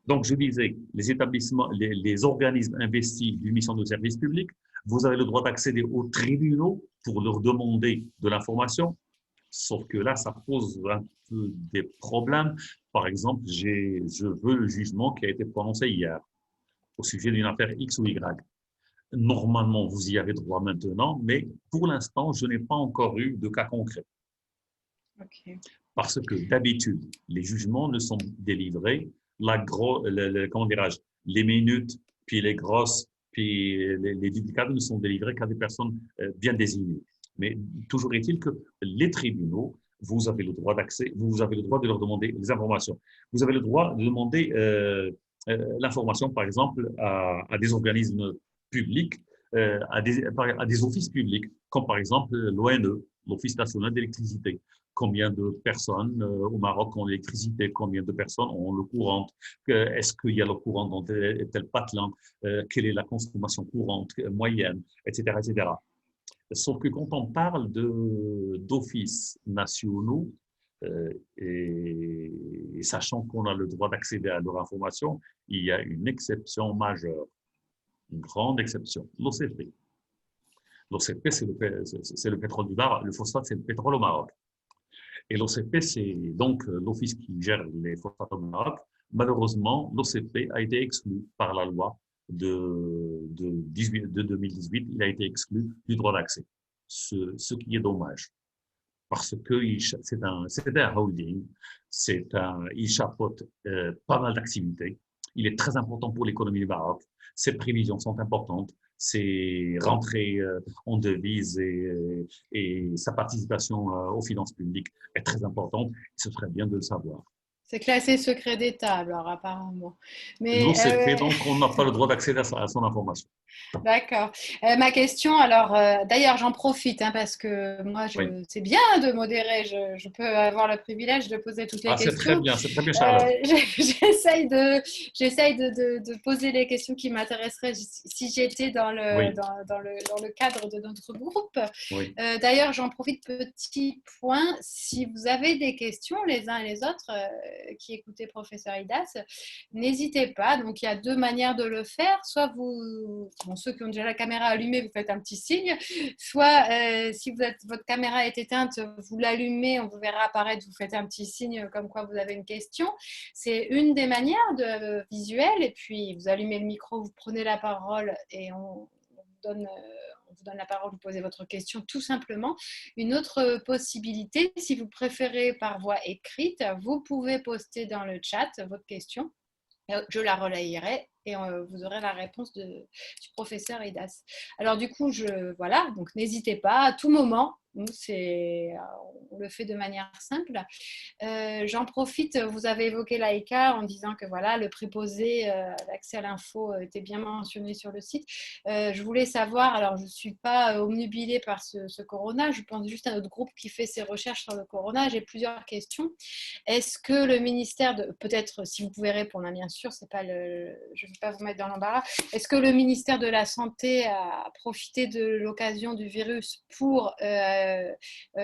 Donc, je disais, les établissements, les organismes investis d'une mission de service public, vous avez le droit d'accéder aux tribunaux pour leur demander de l'information, sauf que là, ça pose un peu des problèmes. Par exemple, je veux le jugement qui a été prononcé hier au sujet d'une affaire X ou Y. Normalement, vous y avez droit maintenant, mais pour l'instant, je n'ai pas encore eu de cas concret. Ok. Parce que d'habitude, les jugements ne sont délivrés, comment dirais-je, les minutes, puis les grosses, puis les duplicats ne sont délivrés qu'à des personnes bien désignées. Mais toujours est-il que les tribunaux, vous avez le droit d'accès, vous avez le droit de leur demander des informations. Vous avez le droit de demander l'information, par exemple, à des organismes publics, à des offices publics, comme par exemple l'ONE, l'Office national d'électricité. Combien de personnes au Maroc ont l'électricité, combien de personnes ont l'eau courante, est-ce qu'il y a l'eau courante dans tel patelin, quelle est la consommation courante moyenne, etc., etc. Sauf que quand on parle d'offices nationaux, et sachant qu'on a le droit d'accéder à leur information, il y a une exception majeure, une grande exception, l'OCP. L'OCP, c'est le pétrole du Maroc, le phosphate, c'est le pétrole au Maroc. Et l'OCP, c'est donc l'office qui gère les phosphates au Maroc. Malheureusement, l'OCP a été exclu par la loi de 2018. Il a été exclu du droit d'accès, ce qui est dommage. Parce que c'est un holding, il chapeaute pas mal d'activités. Il est très important pour l'économie du Maroc. Ses prévisions sont importantes. Ses rentrées en devises et sa participation aux finances publiques est très importante. Ce serait bien de le savoir. C'est classé secret d'État, alors apparemment. Mais L'OCP, donc, on n'a pas le droit d'accéder à son information. d'accord. Ma question, alors, d'ailleurs, j'en profite parce que moi, Oui. c'est bien de modérer. Je peux avoir le privilège de poser toutes les Ah, questions. c'est très bien, Charlotte. J'essaye de poser les questions qui m'intéresseraient si j'étais dans Oui. dans le cadre de notre groupe. Oui. D'ailleurs, j'en profite, petit point. Si vous avez des questions, les uns et les autres, qui écoutez Professeur Idas, n'hésitez pas. Donc, il y a deux manières de le faire. Soit ceux qui ont déjà la caméra allumée, vous faites un petit signe. Soit, si votre caméra est éteinte, vous l'allumez, on vous verra apparaître, vous faites un petit signe comme quoi vous avez une question. C'est une des manières visuelles. Et puis, vous allumez le micro, vous prenez la parole et on vous donne la parole, vous posez votre question tout simplement. Une autre possibilité, si vous préférez par voie écrite, vous pouvez poster dans le chat votre question. Je la relayerai et vous aurez la réponse du professeur Idas. Alors du coup, voilà, donc n'hésitez pas à tout moment. On le fait de manière simple. J'en profite, vous avez évoqué l'AICA en disant que voilà, le préposé, l'accès à l'info était bien mentionné sur le site. Je voulais savoir, alors je ne suis pas omnubilée par ce corona, je pense juste à notre groupe qui fait ses recherches sur le corona. J'ai plusieurs questions. Est-ce que le ministère peut-être si vous pouvez répondre, bien sûr, je ne vais pas vous mettre dans l'embarras. Est-ce que le ministère de la Santé a profité de l'occasion du virus pour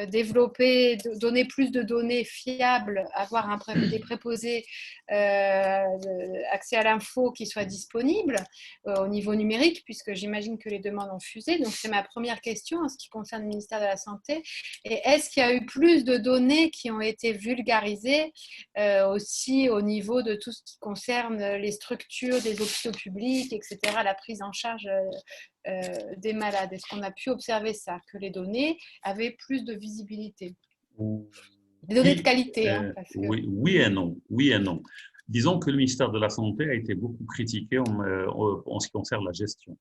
développer, donner plus de données fiables, avoir des préposés accès à l'info qui soient disponibles au niveau numérique, puisque j'imagine que les demandes ont fusé. Donc, c'est ma première question en ce qui concerne le ministère de la Santé. Et est-ce qu'il y a eu plus de données qui ont été vulgarisées aussi au niveau de tout ce qui concerne les structures des hôpitaux publics, etc., la prise en charge des malades? Est-ce qu'on a pu observer ça, que les données avaient plus de visibilité? Des données de qualité, parce que... Oui et non. Oui et non. Disons que le ministère de la Santé a été beaucoup critiqué en ce qui concerne la gestion.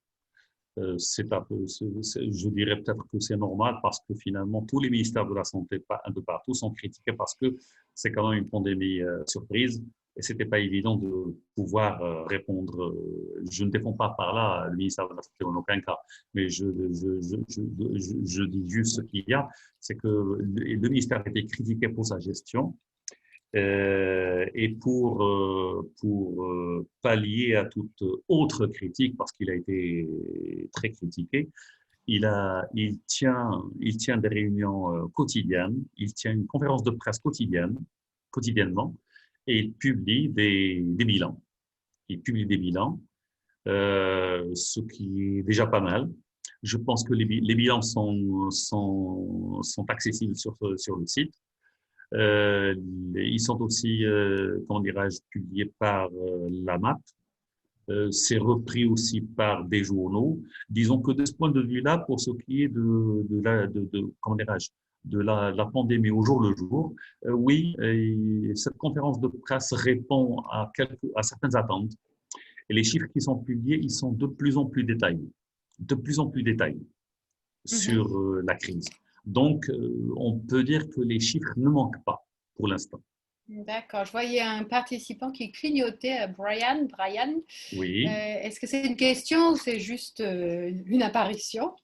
Je dirais peut-être que c'est normal parce que finalement, tous les ministères de la Santé de partout sont critiqués parce que c'est quand même une pandémie surprise. et c'était pas évident de pouvoir répondre. Je ne défends pas par là le ministère de la Santé en aucun cas, mais je dis juste ce qu'il y a, c'est que le ministère a été critiqué pour sa gestion. Et pour pallier à toute autre critique, parce qu'il a été très critiqué, il tient des réunions quotidiennes, il tient une conférence de presse quotidiennement, et il publie des bilans. Il publie des bilans, ce qui est déjà pas mal. Je pense que les bilans sont accessibles sur le site. Ils sont aussi, comment dirais-je, publiés par la MAP. C'est repris aussi par des journaux. Disons que de ce point de vue-là, pour ce qui est comment dirais-je, de la pandémie au jour le jour, oui, cette conférence de presse répond à certaines attentes. Et les chiffres qui sont publiés, ils sont de plus en plus détaillés, sur la crise. Donc, on peut dire que les chiffres ne manquent pas pour l'instant. D'accord. Je voyais un participant qui clignotait, Brian. Oui. Est-ce que c'est une question ou c'est juste une apparition?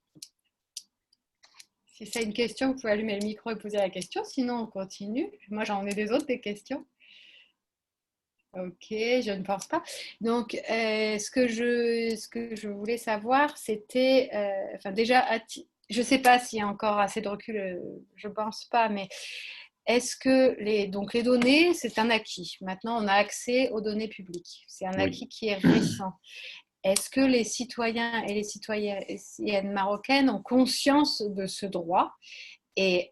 Si c'est une question, vous pouvez allumer le micro et poser la question. Sinon, on continue. Moi, j'en ai des questions. Ok, je ne pense pas. Donc, ce que je voulais savoir, c'était, enfin déjà, je ne sais pas s'il y a encore assez de recul, je ne pense pas, mais est-ce que les données, c'est un acquis. Maintenant, on a accès aux données publiques. C'est un acquis qui est récent. Est-ce que les citoyens et les citoyennes marocaines ont conscience de ce droit? Et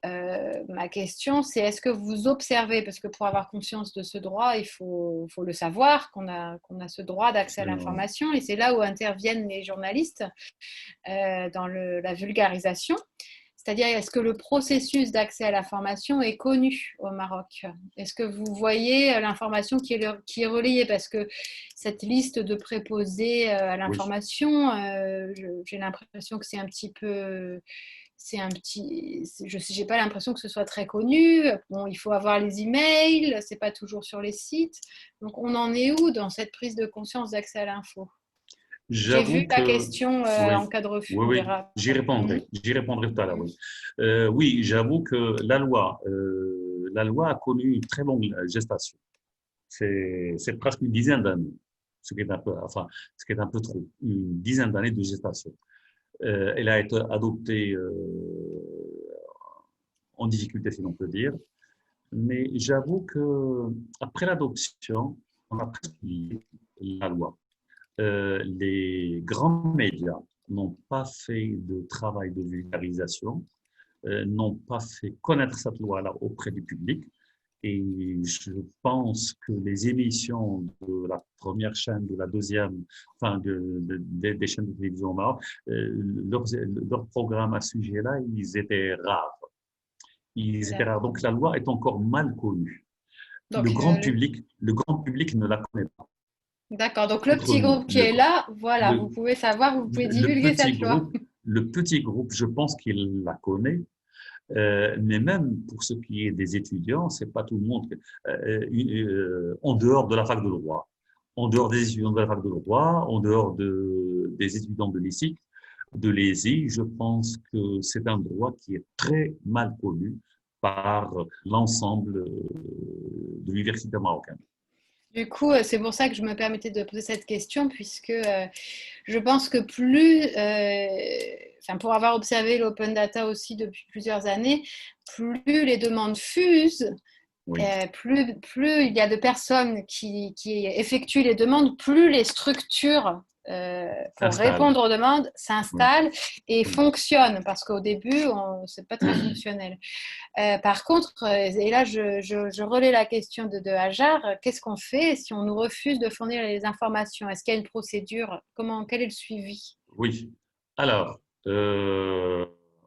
ma question, c'est est-ce que vous observez, parce que pour avoir conscience de ce droit, il faut le savoir, qu'on a ce droit d'accès à l'information, et c'est là où interviennent les journalistes dans la vulgarisation. C'est-à-dire, est-ce que le processus d'accès à l'information est connu au Maroc? Est-ce que vous voyez l'information qui est relayée? Parce que cette liste de préposés à l'information, j'ai l'impression que c'est un petit peu... je n'ai pas l'impression que ce soit très connu. Bon, il faut avoir les emails, c'est pas toujours sur les sites. Donc, on en est où dans cette prise de conscience d'accès à l'info? J'ai vu ta question en cas de refus. Oui, j'y répondrai tout à l'heure. Oui, oui, j'avoue que la loi a connu une très longue gestation. C'est presque une dizaine d'années, ce qui est un peu trop, une dizaine d'années de gestation. Elle a été adoptée en difficulté, si l'on peut dire. Mais j'avoue que après l'adoption, on a presque oublié la loi. Les grands médias n'ont pas fait de travail de vulgarisation, n'ont pas fait connaître cette loi-là auprès du public. Et je pense que les émissions de la première chaîne, de la deuxième, enfin des chaînes de télévision au Maroc, leurs programmes à ce sujet-là, ils étaient rares. Donc la loi est encore mal connue. Donc, le grand public ne la connaît pas. D'accord, donc le petit groupe qui est là, voilà, vous pouvez savoir, vous pouvez divulguer cette loi. Le petit groupe, je pense qu'il la connaît, mais même pour ce qui est des étudiants, c'est pas tout le monde, en dehors de la fac de droit, en dehors des étudiants de la fac de droit, en dehors des étudiants de l'ESI, je pense que c'est un droit qui est très mal connu par l'ensemble de l'université marocaine. Du coup, c'est pour ça que je me permettais de poser cette question, puisque je pense que plus, pour avoir observé l'open data aussi depuis plusieurs années, plus les demandes fusent, plus il y a de personnes qui effectuent les demandes, plus les structures pour répondre aux demandes s'installent et fonctionnent, parce qu'au début, c'est pas très fonctionnel. Par contre, et là je relais la question de Hajar, qu'est-ce qu'on fait si on nous refuse de fournir les informations? Est-ce qu'il y a une procédure? Quel est le suivi? Oui, alors,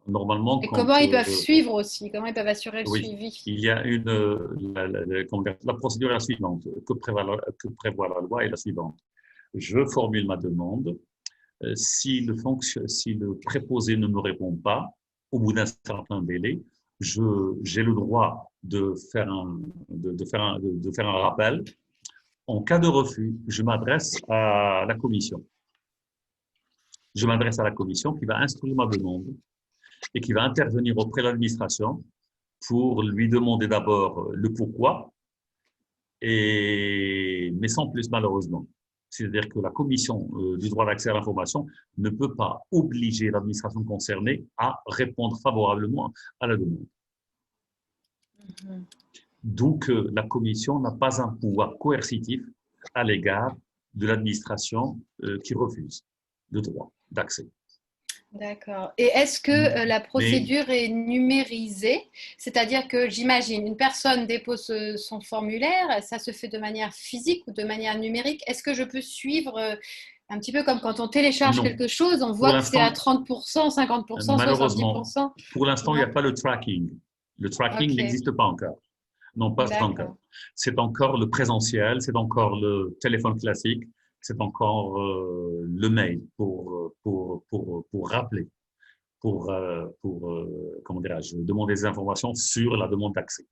normalement… Et comment ils peuvent suivre aussi? Comment ils peuvent assurer le suivi? Il y a la procédure est la suivante, que prévoit la loi est la suivante. Je formule ma demande. Si le préposé ne me répond pas, au bout d'un certain délai, j'ai le droit de faire un rappel En cas de refus, je m'adresse à la commission. Je m'adresse à la commission qui va instruire ma demande et qui va intervenir auprès de l'administration pour lui demander d'abord le pourquoi, mais sans plus malheureusement. C'est-à-dire que la commission du droit d'accès à l'information ne peut pas obliger l'administration concernée à répondre favorablement à la demande. Donc, la commission n'a pas un pouvoir coercitif à l'égard de l'administration qui refuse le droit d'accès. D'accord. Et est-ce que la procédure est numérisée? C'est-à-dire que j'imagine, une personne dépose son formulaire, ça se fait de manière physique ou de manière numérique. Est-ce que je peux suivre un petit peu comme quand on télécharge quelque chose, on voit que c'est à 30%, 50%, malheureusement, 70%? Pour l'instant, il n'y a pas le tracking. Le tracking n'existe pas encore. Non, pas encore. C'est encore le présentiel, c'est encore le téléphone classique, c'est encore le mail pour rappeler, comment dirais-je, demander des informations sur la demande d'accès.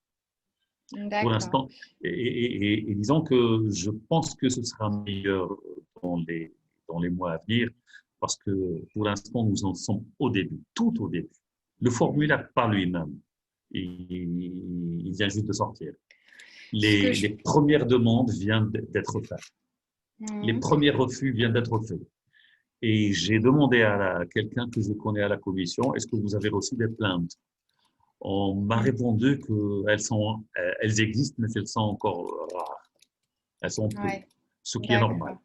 Pour l'instant, et disons que je pense que ce sera meilleur dans les mois à venir, parce que pour l'instant, nous en sommes au début, tout au début. Le formulaire par lui-même, il vient juste de sortir. Les premières demandes viennent d'être faites. Les premiers refus viennent d'être faits. Et j'ai demandé à quelqu'un que je connais à la commission, est-ce que vous avez reçu des plaintes? On m'a répondu qu'elles existent, mais elles sont encore rares. Elles sont peu, ce qui est normal.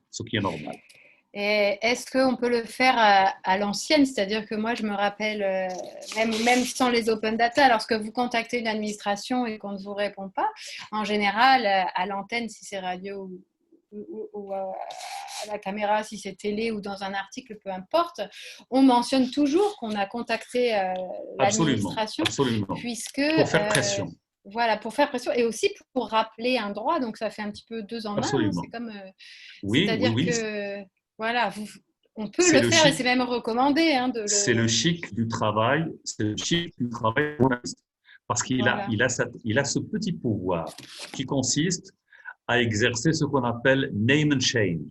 Et est-ce qu'on peut le faire à l'ancienne? C'est-à-dire que moi, je me rappelle, même sans les open data, lorsque vous contactez une administration et qu'on ne vous répond pas, en général, à l'antenne, si c'est radio ou à la caméra, si c'est télé ou dans un article, peu importe, on mentionne toujours qu'on a contacté l'administration. Absolument. Puisque, pour faire pression. Voilà, pour faire pression et aussi pour rappeler un droit. Donc, ça fait un petit peu deux en un. Hein, c'est comme, c'est-à-dire que, voilà, on peut le faire et c'est même recommandé. Hein, c'est le chic du travail, parce qu'il a ce petit pouvoir qui consiste à exercer ce qu'on appelle name and shame.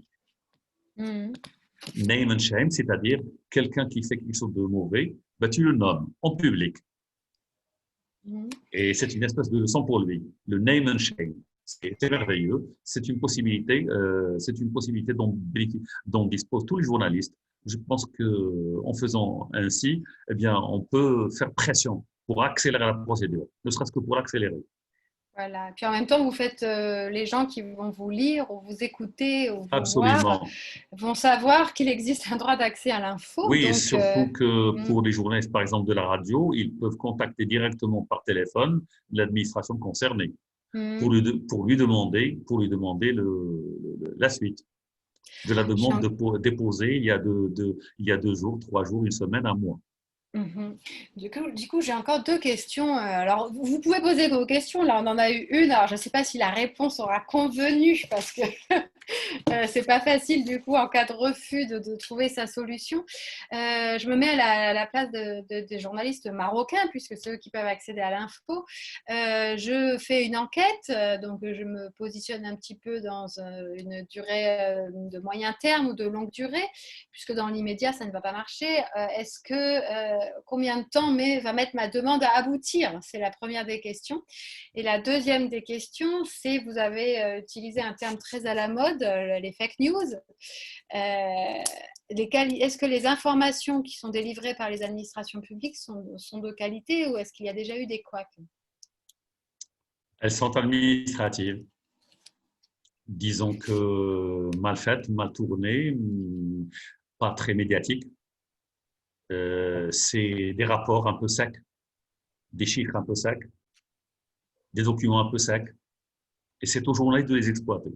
Name and shame, c'est-à-dire quelqu'un qui fait quelque chose de mauvais, tu le nommes en public. Et c'est une espèce de leçon pour lui. Le name and shame, c'est merveilleux. C'est une possibilité dont disposent tous les journalistes. Je pense qu'en faisant ainsi, eh bien, on peut faire pression pour accélérer la procédure, ne serait-ce que pour l'accélérer. Voilà. Puis en même temps, vous faites les gens qui vont vous lire ou vous écouter ou vous voir vont savoir qu'il existe un droit d'accès à l'info. Oui, donc, et surtout que pour les journalistes, par exemple, de la radio, ils peuvent contacter directement par téléphone l'administration concernée pour lui demander la suite de la demande déposée il y a 2 jours, 3 jours, 1 semaine, 1 mois. Du coup, j'ai encore 2 questions. Alors, vous pouvez poser vos questions. Là, on en a eu une. Alors, je ne sais pas si la réponse aura convenu parce que c'est pas facile, du coup, en cas de refus, de trouver sa solution. Je me mets à la place des journalistes marocains, puisque c'est eux qui peuvent accéder à l'info. Je fais une enquête, donc je me positionne un petit peu dans une durée de moyen terme ou de longue durée, puisque dans l'immédiat, ça ne va pas marcher. Est-ce que combien de temps va mettre ma demande à aboutir? C'est la première des questions. Et la deuxième des questions, c'est, vous avez utilisé un terme très à la mode, les fake news. Est-ce que les informations qui sont délivrées par les administrations publiques sont de qualité ou est-ce qu'il y a déjà eu des couacs? Elles sont administratives. Disons que mal faites, mal tournées, pas très médiatiques. C'est des rapports un peu secs, des chiffres un peu secs, des documents un peu secs, et c'est aux journalistes de les exploiter.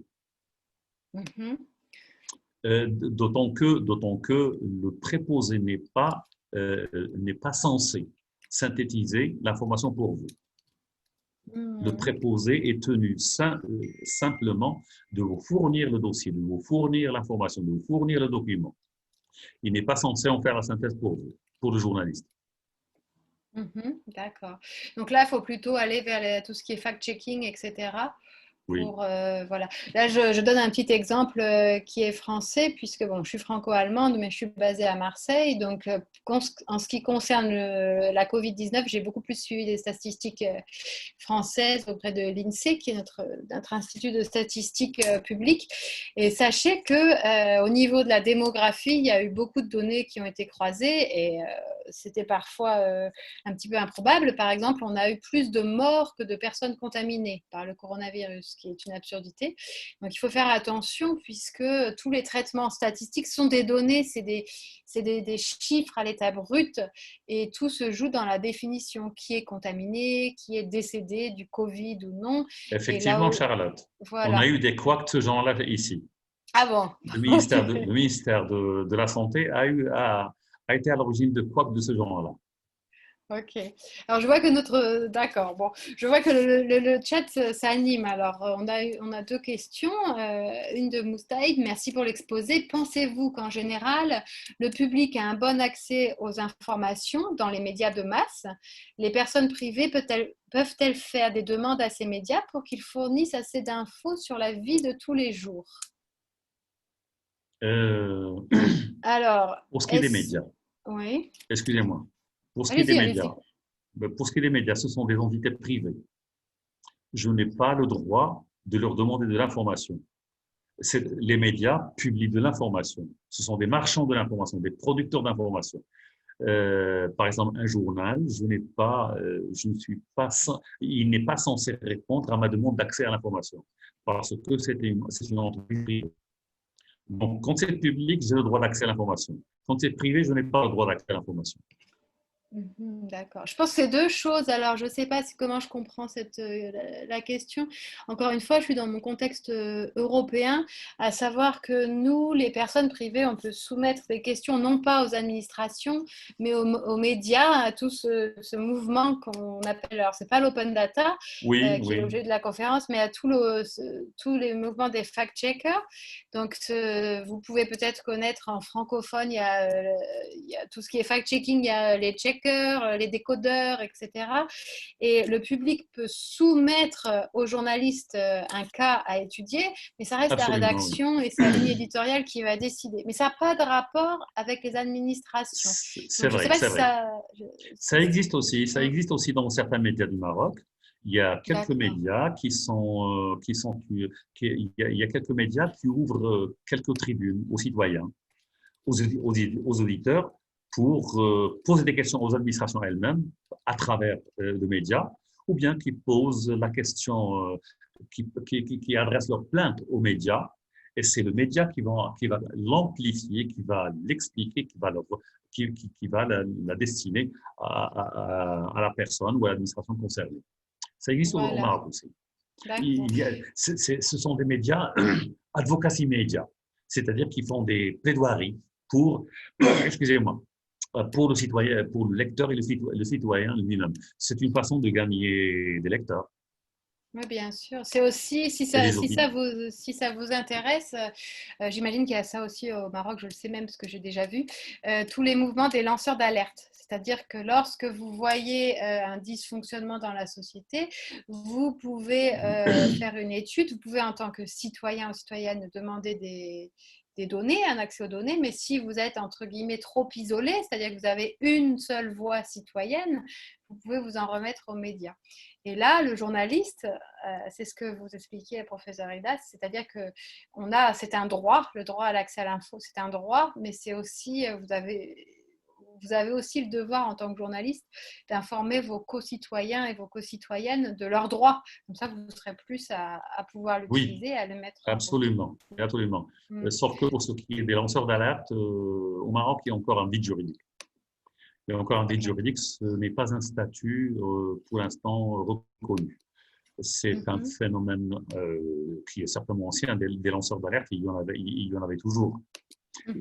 D'autant que le préposé n'est pas censé synthétiser l'information pour vous. Le préposé est tenu simplement de vous fournir le dossier, de vous fournir l'information, de vous fournir le document. Il n'est pas censé en faire la synthèse pour vous, pour le journaliste. D'accord. Donc là, il faut plutôt aller vers tout ce qui est fact-checking, etc. Oui. Voilà. Là, je donne un petit exemple qui est français, puisque bon, je suis franco-allemande, mais je suis basée à Marseille. Donc, en ce qui concerne la Covid-19, j'ai beaucoup plus suivi les statistiques françaises auprès de l'INSEE, qui est notre institut de statistiques publiques. Et sachez que au niveau de la démographie, il y a eu beaucoup de données qui ont été croisées et c'était parfois un petit peu improbable. Par exemple, on a eu plus de morts que de personnes contaminées par le coronavirus, ce qui est une absurdité. Donc, il faut faire attention puisque tous les traitements statistiques sont des données, c'est des chiffres à l'état brut et tout se joue dans la définition. Qui est contaminé, qui est décédé du Covid ou non. Et là Effectivement, Charlotte, on a voilà. eu des couacs de ce genre-là ici. Ah bon. Le ministère de la Santé a été à l'origine de couacs de ce genre-là. Ok. Alors je vois que d'accord. Bon, je vois que le chat s'anime. Alors on a deux questions. Une de Moustaïd. Merci pour l'exposé. Pensez-vous qu'en général le public a un bon accès aux informations dans les médias de masse? Les personnes privées peuvent-elles faire des demandes à ces médias pour qu'ils fournissent assez d'infos sur la vie de tous les jours? Euh, Alors, pour ce qui est des est-ce... médias, Oui. excusez-moi, pour ce qui est des Allez-y, médias, allez-y. pour ce qui est des médias, ce sont des entités privées. Je n'ai pas le droit de leur demander de l'information. Les médias publient de l'information. Ce sont des marchands de l'information, des producteurs d'information. Par exemple, un journal, je ne suis pas, il n'est pas censé répondre à ma demande d'accès à l'information parce que c'est une entreprise privée. Donc, quand c'est public, j'ai le droit d'accès à l'information. Quand c'est privé, je n'ai pas le droit d'accès à l'information. D'accord. Je pense que c'est deux choses. Alors, je ne sais pas comment je comprends la question. Encore une fois, je suis dans mon contexte européen, à savoir que nous, les personnes privées, on peut soumettre des questions non pas aux administrations, mais aux médias, à tout ce mouvement qu'on appelle, alors c'est pas l'open data, Oui, qui est oui. l'objet de la conférence, mais à tous les mouvements des fact-checkers. Donc, vous pouvez peut-être connaître en francophone, il y a tout ce qui est fact-checking, il y a les checkers, les décodeurs, etc. Et le public peut soumettre aux journalistes un cas à étudier, mais ça reste la Absolument, oui. rédaction et sa ligne éditoriale qui va décider. Mais ça n'a pas de rapport avec les administrations. C'est Donc, je ne sais vrai, pas c'est si vrai. ça... Ça existe aussi dans certains médias du Maroc. Il y a quelques D'accord. médias il y a quelques médias qui ouvrent quelques tribunes aux citoyens, aux auditeurs, pour poser des questions aux administrations elles-mêmes à travers le média, ou bien qui posent la question, qui adressent leur plainte aux médias, et c'est le média qui va l'amplifier, qui va l'expliquer, qui va la destiner à la personne ou à l'administration concernée. Ça existe au Voilà. Maroc aussi. D'accord. Ce sont des médias advocacy médias, c'est-à-dire qui font des plaidoiries pour, excusez-moi, pour pour le lecteur et le citoyen lui-même. C'est une façon de gagner des lecteurs Oui, bien sûr. C'est aussi, et des auditeurs. si ça vous intéresse, j'imagine qu'il y a ça aussi au Maroc, je le sais même parce que j'ai déjà vu, tous les mouvements des lanceurs d'alerte. C'est-à-dire que lorsque vous voyez un dysfonctionnement dans la société, vous pouvez faire une étude, vous pouvez en tant que citoyen ou citoyenne demander des données, un accès aux données, mais si vous êtes entre guillemets trop isolé, c'est-à-dire que vous avez une seule voix citoyenne, vous pouvez vous en remettre aux médias. Et là, le journaliste, c'est ce que vous expliquiez, professeur Idas, c'est-à-dire que c'est un droit, le droit à l'accès à l'info, c'est un droit, mais c'est aussi, vous avez aussi le devoir en tant que journaliste d'informer vos co-citoyens et vos co-citoyennes de leurs droits. Comme ça, vous serez plus à pouvoir Oui, l'utiliser, à le mettre en route. absolument, absolument. Mm. Sauf que pour ce qui est des lanceurs d'alerte, au Maroc, il y a encore un vide juridique. Il y a encore un vide juridique, ce n'est pas un statut pour l'instant reconnu. C'est un phénomène qui est certainement ancien, des lanceurs d'alerte, il y en avait toujours.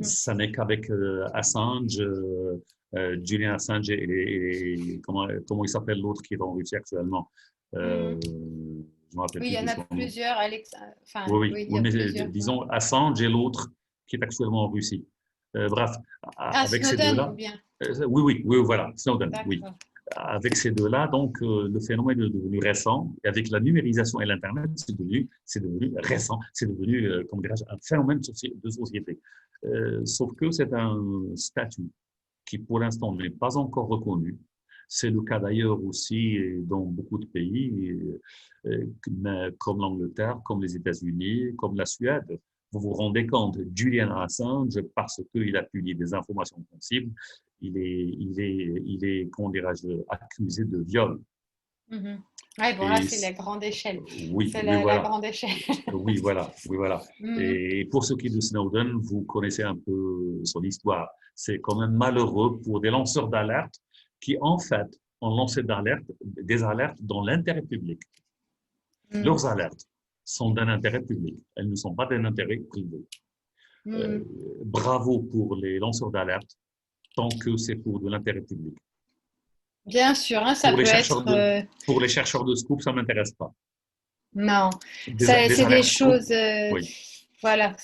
Ça n'est qu'avec Assange, Julian Assange comment il s'appelle l'autre qui est en Russie actuellement. Je me rappelle Oui, il plus y en de a son nom. plusieurs, enfin, Oui, oui, il y oui, a mais plusieurs. disons Assange et l'autre qui est actuellement en Russie. Bref, Ah, avec ces Snowden ou deux-là. bien? Oui, voilà, Snowden, oui. D'accord. avec ces deux-là, donc le phénomène est devenu récent. Et avec la numérisation et l'Internet, c'est devenu récent. C'est devenu, comment dirais-je, un phénomène de société. Sauf que c'est un statut qui, pour l'instant, n'est pas encore reconnu. C'est le cas d'ailleurs aussi dans beaucoup de pays, comme l'Angleterre, comme les États-Unis, comme la Suède. Vous vous rendez compte, Julian Assange, parce qu'il a publié des informations sensibles, comment dirais-je, accusé de viol. Mhm. Ouais, bon, là, c'est la grande échelle. Oui, C'est oui, voilà. la grande échelle. Oui, voilà, oui, voilà. Mhm. Et pour ce qui est de Snowden, vous connaissez un peu son histoire. C'est quand même malheureux pour des lanceurs d'alerte qui, en fait, ont lancé des alertes dans l'intérêt public. Mhm. Leurs alertes sont d'un intérêt public. Elles ne sont pas d'un intérêt privé. Mhm. Bravo pour les lanceurs d'alerte, tant que c'est pour de l'intérêt public. Bien sûr, hein, ça Pour peut les être… pour les chercheurs de scoop, ça ne m'intéresse pas. Non, Des c'est des alertes scoop, choses… oui. Voilà, là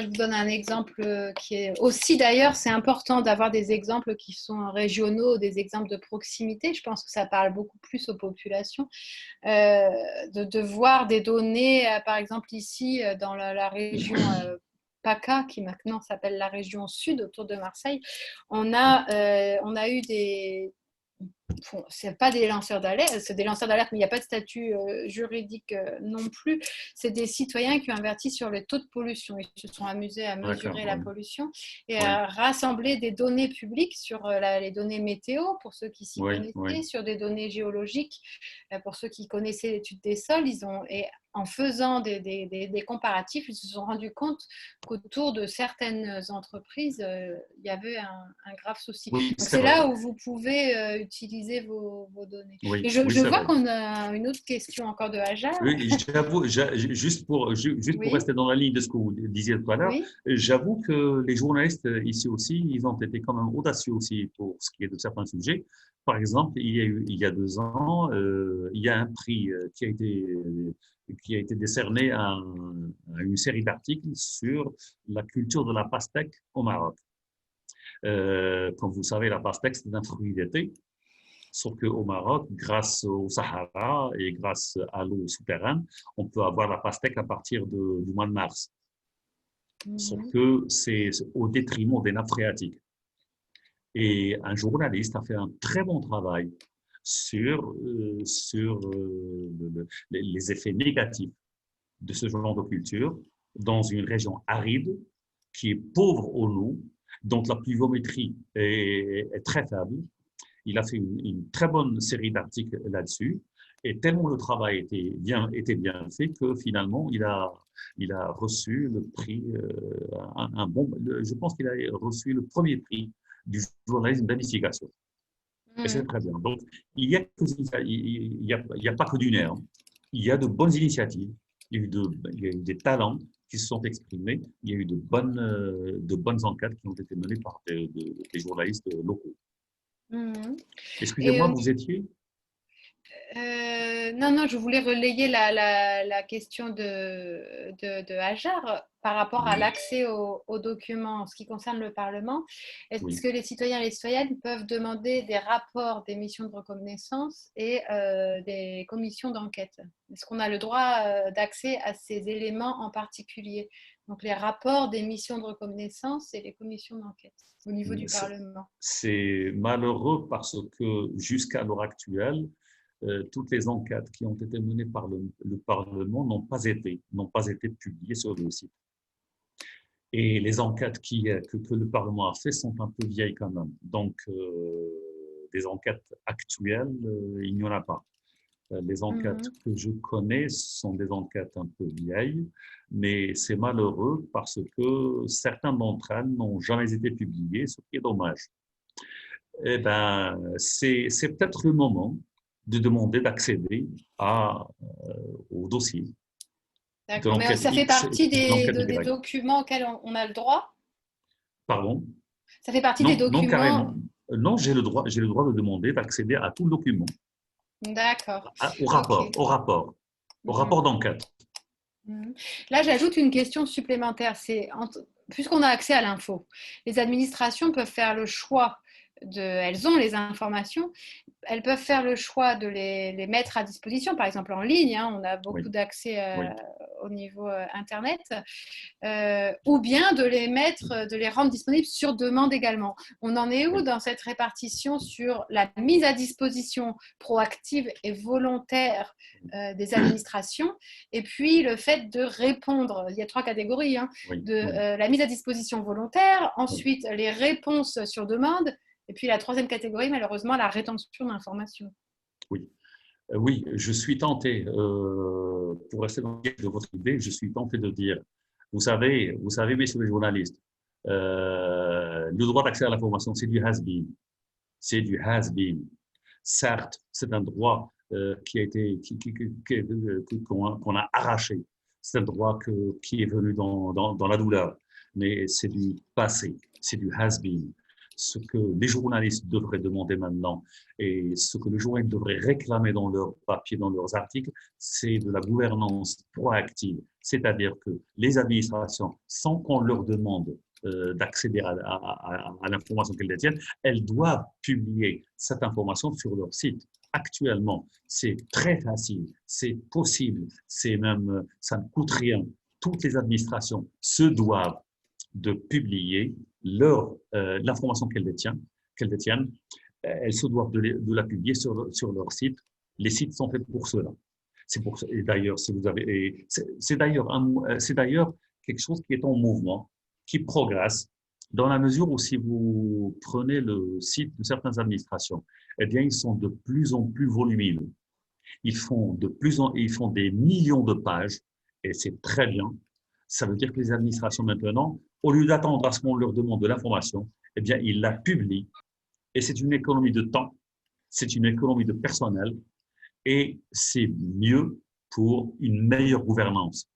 je vous donne un exemple qui est aussi d'ailleurs, c'est important d'avoir des exemples qui sont régionaux, des exemples de proximité. Je pense que ça parle beaucoup plus aux populations. De voir des données, par exemple ici dans la région PACA, qui maintenant s'appelle la région sud autour de Marseille, on a eu des… Bon, c'est pas des lanceurs d'alerte, c'est des lanceurs d'alerte, mais il n'y a pas de statut juridique non plus. C'est des citoyens qui ont averti sur le taux de pollution. Ils se sont amusés à mesurer la pollution et à rassembler des données publiques sur les données météo, pour ceux qui s'y connaissaient, sur des données géologiques, pour ceux qui connaissaient l'étude des sols. Et en faisant des comparatifs, ils se sont rendus compte qu'autour de certaines entreprises, il y avait un grave souci. Oui, donc c'est là où vous pouvez utiliser vos données. Oui, et je oui, vois qu'on a une autre question encore de Hajar. Oui, j'avoue, juste pour rester dans la ligne de ce que vous disiez tout à l'heure, j'avoue que les journalistes ici aussi, ils ont été quand même audacieux aussi pour ce qui est de certains sujets. Par exemple, il y a 2 ans, il y a un prix qui a été décerné à une série d'articles sur la culture de la pastèque au Maroc. Comme vous savez, la pastèque, c'est un fruit d'été. Sauf qu'au Maroc, grâce au Sahara et grâce à l'eau souterraine, on peut avoir la pastèque à partir du mois de mars. Sauf que c'est au détriment des nappes phréatiques. Et un journaliste a fait un très bon travail sur les effets négatifs de ce genre de culture dans une région aride qui est pauvre en eau, dont la pluviométrie est très faible. Il a fait une très bonne série d'articles là-dessus. Et tellement le travail était bien fait que finalement, il a reçu le prix, je pense qu'il a reçu le premier prix du journalisme d'investigation. Et c'est très bien. Donc, il n'y a pas que du nerf. Il y a de bonnes initiatives. Il y a eu des talents qui se sont exprimés. Il y a eu de bonnes enquêtes qui ont été menées par des journalistes locaux. Excusez-moi, vous étiez non, je voulais relayer la question de Hajar par rapport à l'accès aux documents en ce qui concerne le Parlement. Est-ce que les citoyens et les citoyennes peuvent demander des rapports des missions de reconnaissance et des commissions d'enquête? Est-ce qu'on a le droit d'accès à ces éléments en particulier? Donc les rapports des missions de reconnaissance et les commissions d'enquête au niveau du Parlement. C'est malheureux parce que jusqu'à l'heure actuelle, toutes les enquêtes qui ont été menées par le Parlement n'ont pas été publiées sur le site. Et les enquêtes que le Parlement a fait sont un peu vieilles quand même. Donc, des enquêtes actuelles, il n'y en a pas. Les enquêtes que je connais sont des enquêtes un peu vieilles, mais c'est malheureux parce que certaines d'entre elles n'ont jamais été publiées, ce qui est dommage. Eh bien, c'est peut-être le moment de demander d'accéder au dossier. D'accord, mais ça fait partie des documents auxquels on a le droit? Pardon? Ça fait partie non, des documents? Non, carrément. Non, j'ai le droit de demander d'accéder à tout le document. D'accord. Au rapport d'enquête. Là, j'ajoute une question supplémentaire. Puisqu'on a accès à l'info, les administrations peuvent faire le choix elles ont les informations, elles peuvent faire le choix de les mettre à disposition, par exemple en ligne, hein, on a beaucoup Oui, d'accès oui. au niveau Internet, ou bien de les rendre disponibles sur demande également. On en est où Oui. dans cette répartition sur la mise à disposition proactive et volontaire des administrations, et puis le fait de répondre, il y a 3 catégories, hein, Oui, de oui, la mise à disposition volontaire, oui, ensuite les réponses sur demande, et puis la 3e catégorie, malheureusement, la rétention d'informations. oui. Oui, je suis tenté, pour rester dans le de votre idée, je suis tenté de dire, vous savez, messieurs les journalistes, le droit d'accès à l'information, c'est du has-been. C'est du has-been. Certes, c'est un droit qui a été, qu'on a arraché. C'est un droit qui est venu dans la douleur, mais c'est du passé, c'est du has-been. Ce que les journalistes devraient demander maintenant et ce que les journalistes devraient réclamer dans leurs papiers, dans leurs articles, c'est de la gouvernance proactive. C'est-à-dire que les administrations, sans qu'on leur demande d'accéder à l'information qu'elles détiennent, elles doivent publier cette information sur leur site. Actuellement, c'est très facile, c'est possible, c'est même, ça ne coûte rien. Toutes les administrations se doivent de publier l'information qu'elles détiennent. Elles se doivent de la publier sur leur site. Les sites sont faits pour cela. C'est pour ça. Et d'ailleurs, si vous avez, c'est d'ailleurs quelque chose qui est en mouvement, qui progresse, dans la mesure où si vous prenez le site de certaines administrations, eh bien, ils sont de plus en plus volumineux. Ils font des millions de pages et c'est très bien. Ça veut dire que les administrations maintenant, au lieu d'attendre à ce qu'on leur demande de l'information, eh bien, ils la publient et c'est une économie de temps, c'est une économie de personnel et c'est mieux pour une meilleure gouvernance.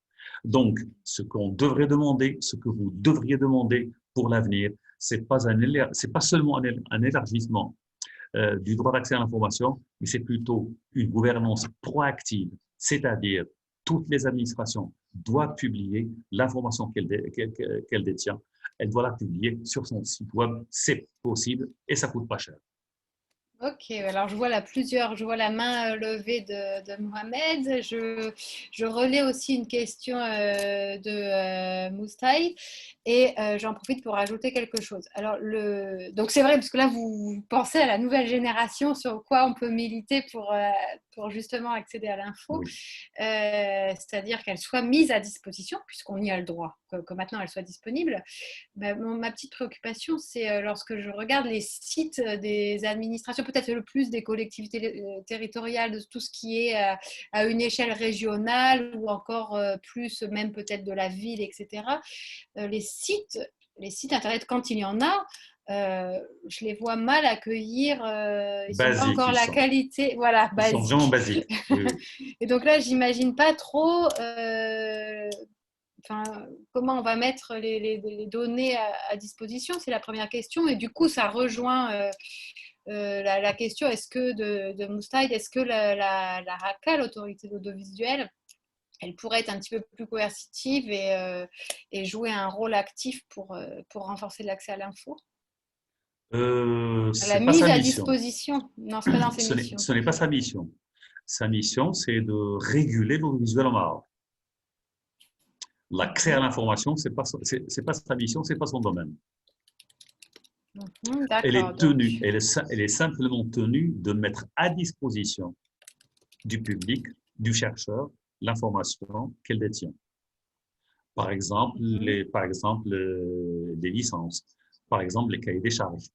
Donc, ce qu'on devrait demander, ce que vous devriez demander pour l'avenir, c'est pas seulement un élargissement du droit d'accès à l'information, mais c'est plutôt une gouvernance proactive, c'est-à-dire toutes les administrations doivent publier l'information qu'elle détient. Elle doit la publier sur son site web, c'est possible et ça coûte pas cher. Ok, alors je vois la main levée de Mohamed. Je relais aussi une question de Moustaï et j'en profite pour ajouter quelque chose. Alors, donc c'est vrai, parce que là, vous pensez à la nouvelle génération sur quoi on peut militer pour justement accéder à l'info, Oui. c'est-à-dire qu'elle soit mise à disposition, puisqu'on y a le droit, que maintenant elle soit disponible. Ben, ma petite préoccupation, c'est lorsque je regarde les sites des administrations, peut-être le plus des collectivités territoriales, de tout ce qui est à une échelle régionale ou encore plus même peut-être de la ville, etc. Les sites internet, quand il y en a, je les vois mal accueillir, ils ne sont pas Basiques, encore la qualité, voilà, ils sont vraiment basique. basiques. Oui, oui. Et donc là, j'imagine pas trop enfin, comment on va mettre les données à disposition, c'est la première question. Et du coup, ça rejoint la question, est-ce que de Moustaïd, est-ce que la RACA, l'autorité de l'audiovisuel, elle pourrait être un petit peu plus coercitive et jouer un rôle actif pour renforcer l'accès à l'info? La C'est pas mise sa à mission. disposition, non, c'est pas dans ses missions. Ce n'est pas sa mission. Sa mission, c'est de réguler l'audiovisuel au Maroc. L'accès à l'information, c'est pas sa mission, c'est pas son domaine. Elle D'accord, est tenue, donc. elle est simplement tenue de mettre à disposition du public, du chercheur, l'information qu'elle détient. Par exemple, les licences, par exemple, les cahiers des charges.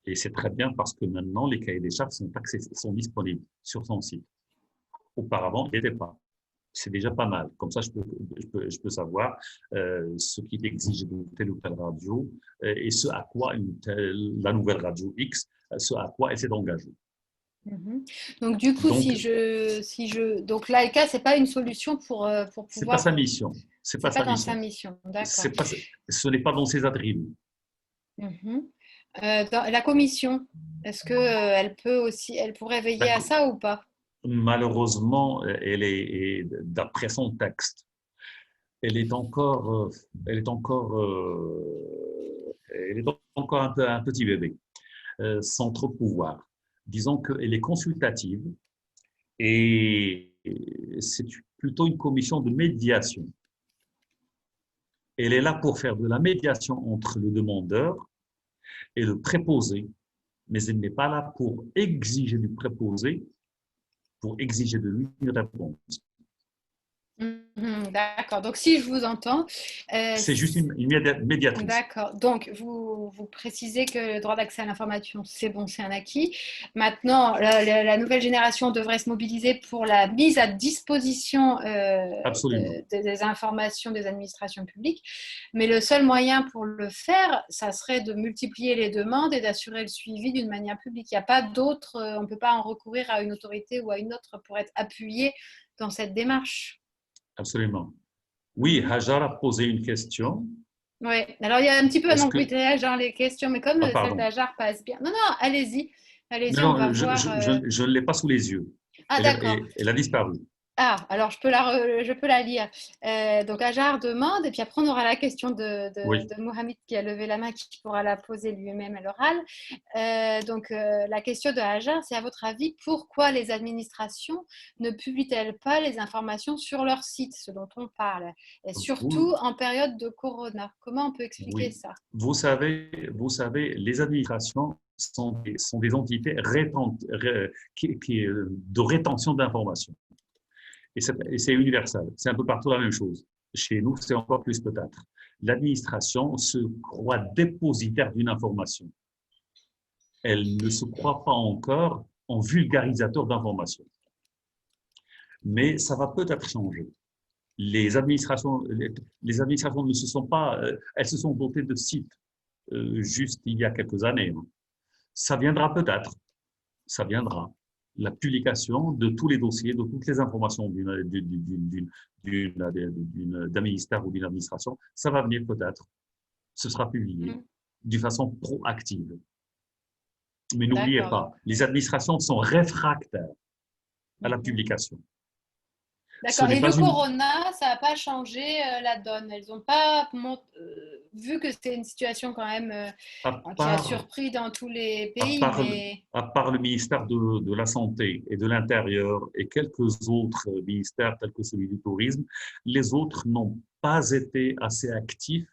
Et c'est très bien parce que maintenant, les cahiers des charges sont disponibles sur son site. Auparavant, ils n'étaient pas. C'est déjà pas mal. Comme ça, je peux savoir ce qui est exigé de telle ou telle radio et ce à quoi la nouvelle radio X, ce à quoi elle s'est engagée. Mhm. Donc du coup, Donc, donc l'ALCA, c'est pas une solution pour c'est pas pouvoir, sa mission. C'est pas c'est pas sa dans sa mission. mission, d'accord. C'est pas, ce n'est pas dans ses attributs. Mhm. Dans la commission, est-ce que elle peut aussi, elle pourrait veiller à D'accord. ça ou pas? Malheureusement, d'après son texte, elle est encore, elle est encore un petit bébé. centre-pouvoir. Disons qu'elle est consultative et c'est plutôt une commission de médiation. Elle est là pour faire de la médiation entre le demandeur et le préposé, mais elle n'est pas là pour exiger du préposé, pour exiger de lui une réponse. D'accord. Donc, si je vous entends, c'est juste une médiatrice. D'accord. Donc, vous précisez que le droit d'accès à l'information, c'est bon, c'est un acquis. Maintenant, la nouvelle génération devrait se mobiliser pour la mise à disposition des informations des administrations publiques. Mais le seul moyen pour le faire, ça serait de multiplier les demandes et d'assurer le suivi d'une manière publique. Il n'y a pas d'autre, on ne peut pas en recourir à une autorité ou à une autre pour être appuyé dans cette démarche. Absolument. Oui, Hajar a posé une question. Oui, alors il y a un petit peu d'embouteillage dans les questions, mais comme celle d'Hajar passe bien. Non, non, allez-y. Allez-y, on va voir. Je ne l'ai pas sous les yeux. Ah, d'accord. Elle a disparu. Ah, alors je peux la lire. Donc Hajar demande, et puis après on aura la question de Mohamed qui a levé la main, qui pourra la poser lui-même à l'oral. Donc la question de Hajar, c'est à votre avis, pourquoi les administrations ne publient-elles pas les informations sur leur site, ce dont on parle, et surtout en période de corona? Comment on peut expliquer ça? Vous savez, les administrations sont des entités de rétention d'informations. Et c'est universel. C'est un peu partout la même chose. Chez nous, c'est encore plus peut-être. L'administration se croit dépositaire d'une information. Elle ne se croit pas encore en vulgarisateur d'informations. Mais ça va peut-être changer. Les administrations ne se sont pas, elles se sont dotées de sites juste il y a quelques années. Ça viendra peut-être. Ça viendra. La publication de tous les dossiers, de toutes les informations d'un ministère ou d'une administration, ça va venir peut-être. Ce sera publié d'une façon proactive. Mais n'oubliez pas, les administrations sont réfractaires à la publication. D'accord. Et le corona, ça n'a pas changé la donne. Elles n'ont pas vu que c'était une situation quand même qui a surpris dans tous les pays. À part le ministère de la Santé et de l'Intérieur et quelques autres ministères tels que celui du Tourisme, les autres n'ont pas été assez actifs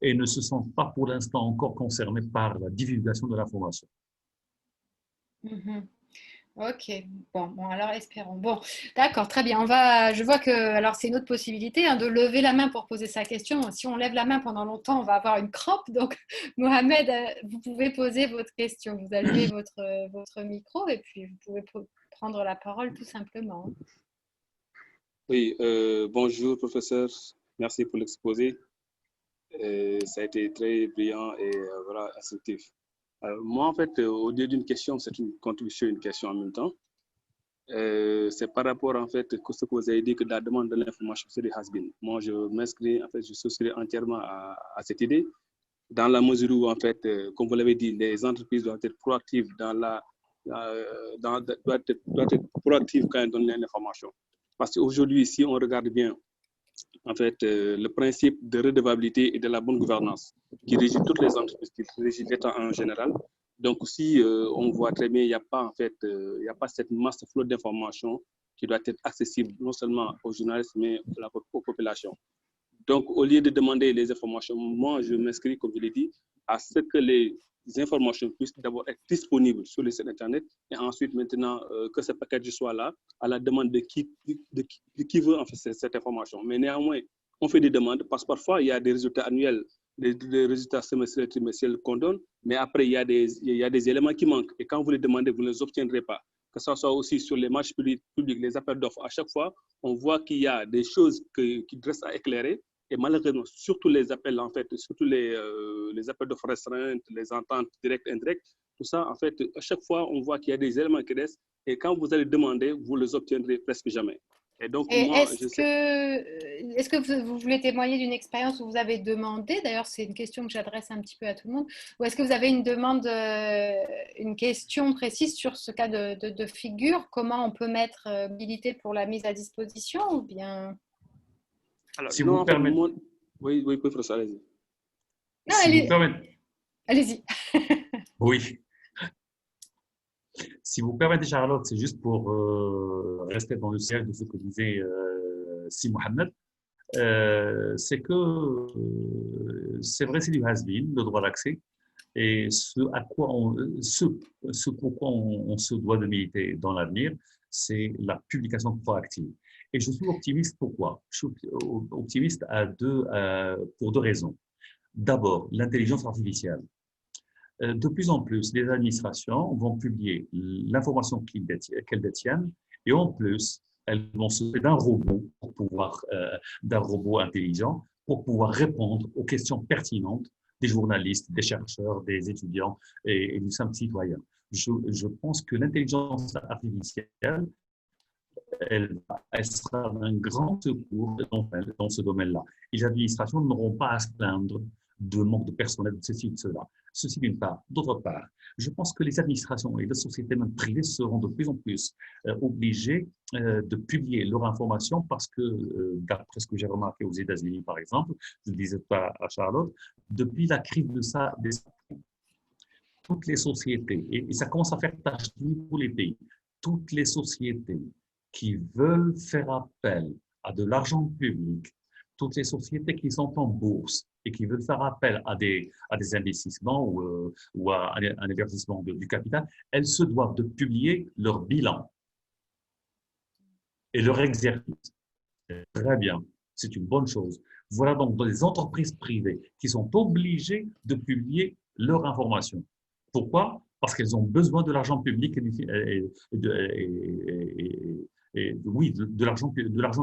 et ne se sentent pas pour l'instant encore concernés par la divulgation de l'information. Ok, bon, alors espérons. Bon, d'accord, très bien. Je vois que, alors c'est une autre possibilité de lever la main pour poser sa question. Si on lève la main pendant longtemps, on va avoir une crampe. Donc, Mohamed, vous pouvez poser votre question. Vous allumez votre micro et puis vous pouvez prendre la parole tout simplement. Oui, bonjour professeur. Merci pour l'exposé. Ça a été très brillant et voilà, instructif. Moi, en fait, au lieu d'une question, c'est une contribution, une question en même temps. C'est par rapport, en fait, à ce que vous avez dit que la demande de l'information, c'est des has-been. Moi, je m'inscris, en fait, je souscris entièrement à cette idée, dans la mesure où, en fait, comme vous l'avez dit, les entreprises doivent être proactives doivent être proactives quand elles donnent l'information. Parce qu'aujourd'hui, si on regarde bien, en fait, le principe de redevabilité et de la bonne gouvernance qui régit toutes les entreprises, qui régit l'État en général. Donc, si on voit très bien, il n'y a pas en fait, il n'y a pas cette masse flotte d'informations qui doit être accessible non seulement aux journalistes, mais aux populations. Donc, au lieu de demander les informations, moi, je m'inscris, comme je l'ai dit, à ce que les informations puissent d'abord être disponibles sur le site Internet et ensuite, maintenant, que ce package soit là, à la demande de qui veut en fait cette information. Mais néanmoins, on fait des demandes parce que parfois, il y a des résultats annuels, des résultats semestriels, trimestriels qu'on donne, mais après, il y a des éléments qui manquent. Et quand vous les demandez, vous ne les obtiendrez pas. Que ce soit aussi sur les marchés publics, les appels d'offres, à chaque fois, on voit qu'il y a des choses qui restent à éclairer. Et malheureusement, surtout les appels, en fait, surtout les appels d'offres restreintes, les ententes directes, indirectes, tout ça, en fait, à chaque fois, on voit qu'il y a des éléments qui restent. Et quand vous allez demander, vous les obtiendrez presque jamais. Et donc, moi, est-ce que vous voulez témoigner d'une expérience où vous avez demandé, d'ailleurs, c'est une question que j'adresse un petit peu à tout le monde, ou est-ce que vous avez une demande, une question précise sur ce cas de figure? Comment on peut mettre milité pour la mise à disposition ou bien... Alors, si vous permettez. Oui, professeur, allez-y. Non, allez-y. Oui. Si vous permettez, Charlotte, c'est juste pour rester dans le siège de ce que disait Si Mohamed. C'est que c'est vrai, c'est du has-been, le droit d'accès, et ce pourquoi on se doit de militer dans l'avenir, c'est la publication proactive. Et je suis optimiste, pourquoi? Je suis optimiste pour deux raisons. D'abord, l'intelligence artificielle. De plus en plus, les administrations vont publier l'information qu'elles détiennent, et en plus, elles vont se faire d'un robot intelligent pour pouvoir répondre aux questions pertinentes des journalistes, des chercheurs, des étudiants et du simple citoyen. Je pense que l'intelligence artificielle, elle sera d'un grand secours dans ce domaine-là. Et les administrations n'auront pas à se plaindre de manque de personnel, de ceci, de cela. Ceci d'une part. D'autre part, je pense que les administrations et les sociétés même privées seront de plus en plus obligées de publier leurs informations parce que, d'après ce que j'ai remarqué aux États-Unis, par exemple, je ne le disais pas à Charlotte, depuis la crise toutes les sociétés, et ça commence à faire tâche pour les pays, toutes les sociétés qui veulent faire appel à de l'argent public, toutes les sociétés qui sont en bourse et qui veulent faire appel à des investissements ou à un investissement du capital, elles se doivent de publier leur bilan et leur exercice. Très bien, c'est une bonne chose. Voilà donc des entreprises privées qui sont obligées de publier leurs informations. Pourquoi? Parce qu'elles ont besoin de l'argent public oui, de l'argent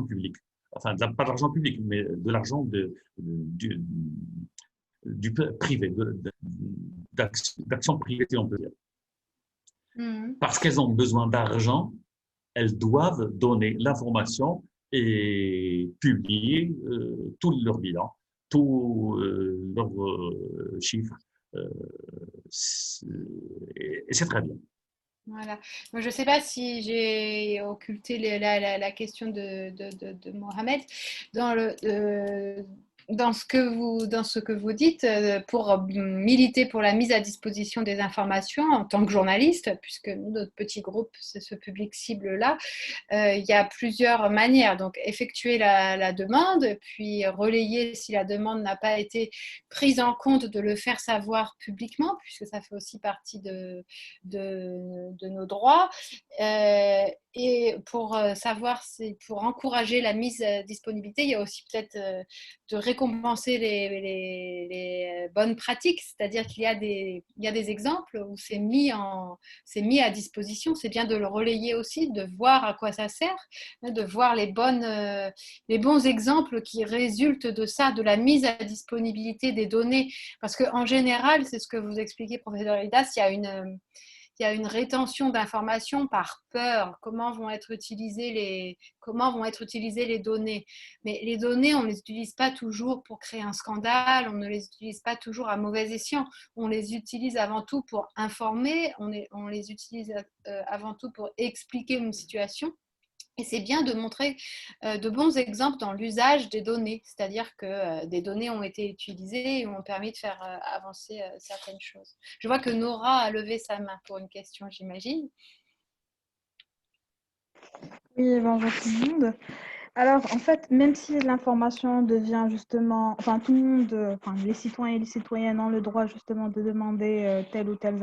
public. Enfin, pas de l'argent public, mais de l'argent du privé, d'action privée, si on peut dire. Parce qu'elles ont besoin d'argent, elles doivent donner l'information et publier tout leur bilan, tous leurs chiffres. Et c'est très bien. Voilà. Moi, je ne sais pas si j'ai occulté la question de Mohamed. Dans ce que vous dites, pour militer pour la mise à disposition des informations en tant que journaliste, puisque notre petit groupe, c'est ce public cible-là, il y a plusieurs manières. Donc, effectuer la demande, puis relayer si la demande n'a pas été prise en compte, de le faire savoir publiquement, puisque ça fait aussi partie de nos droits. Et pour savoir, pour encourager la mise à disponibilité, il y a aussi peut-être de récompenser les bonnes pratiques, c'est-à-dire qu'il y a des exemples où c'est mis à disposition. C'est bien de le relayer aussi, de voir à quoi ça sert, de voir les bons exemples qui résultent de ça, de la mise à disponibilité des données. Parce qu'en général, c'est ce que vous expliquez, professeur Elidas, il y a une rétention d'informations par peur. Comment vont être utilisées les données? Mais les données, on ne les utilise pas toujours pour créer un scandale, on ne les utilise pas toujours à mauvais escient. On les utilise avant tout pour informer, on les utilise avant tout pour expliquer une situation. Et c'est bien de montrer de bons exemples dans l'usage des données, c'est-à-dire que des données ont été utilisées et ont permis de faire avancer certaines choses. Je vois que Nora a levé sa main pour une question, j'imagine. Oui, bonjour tout le monde. Alors, en fait, même si l'information devient justement, enfin, tout le monde, les citoyens et les citoyennes ont le droit justement de demander telle ou telle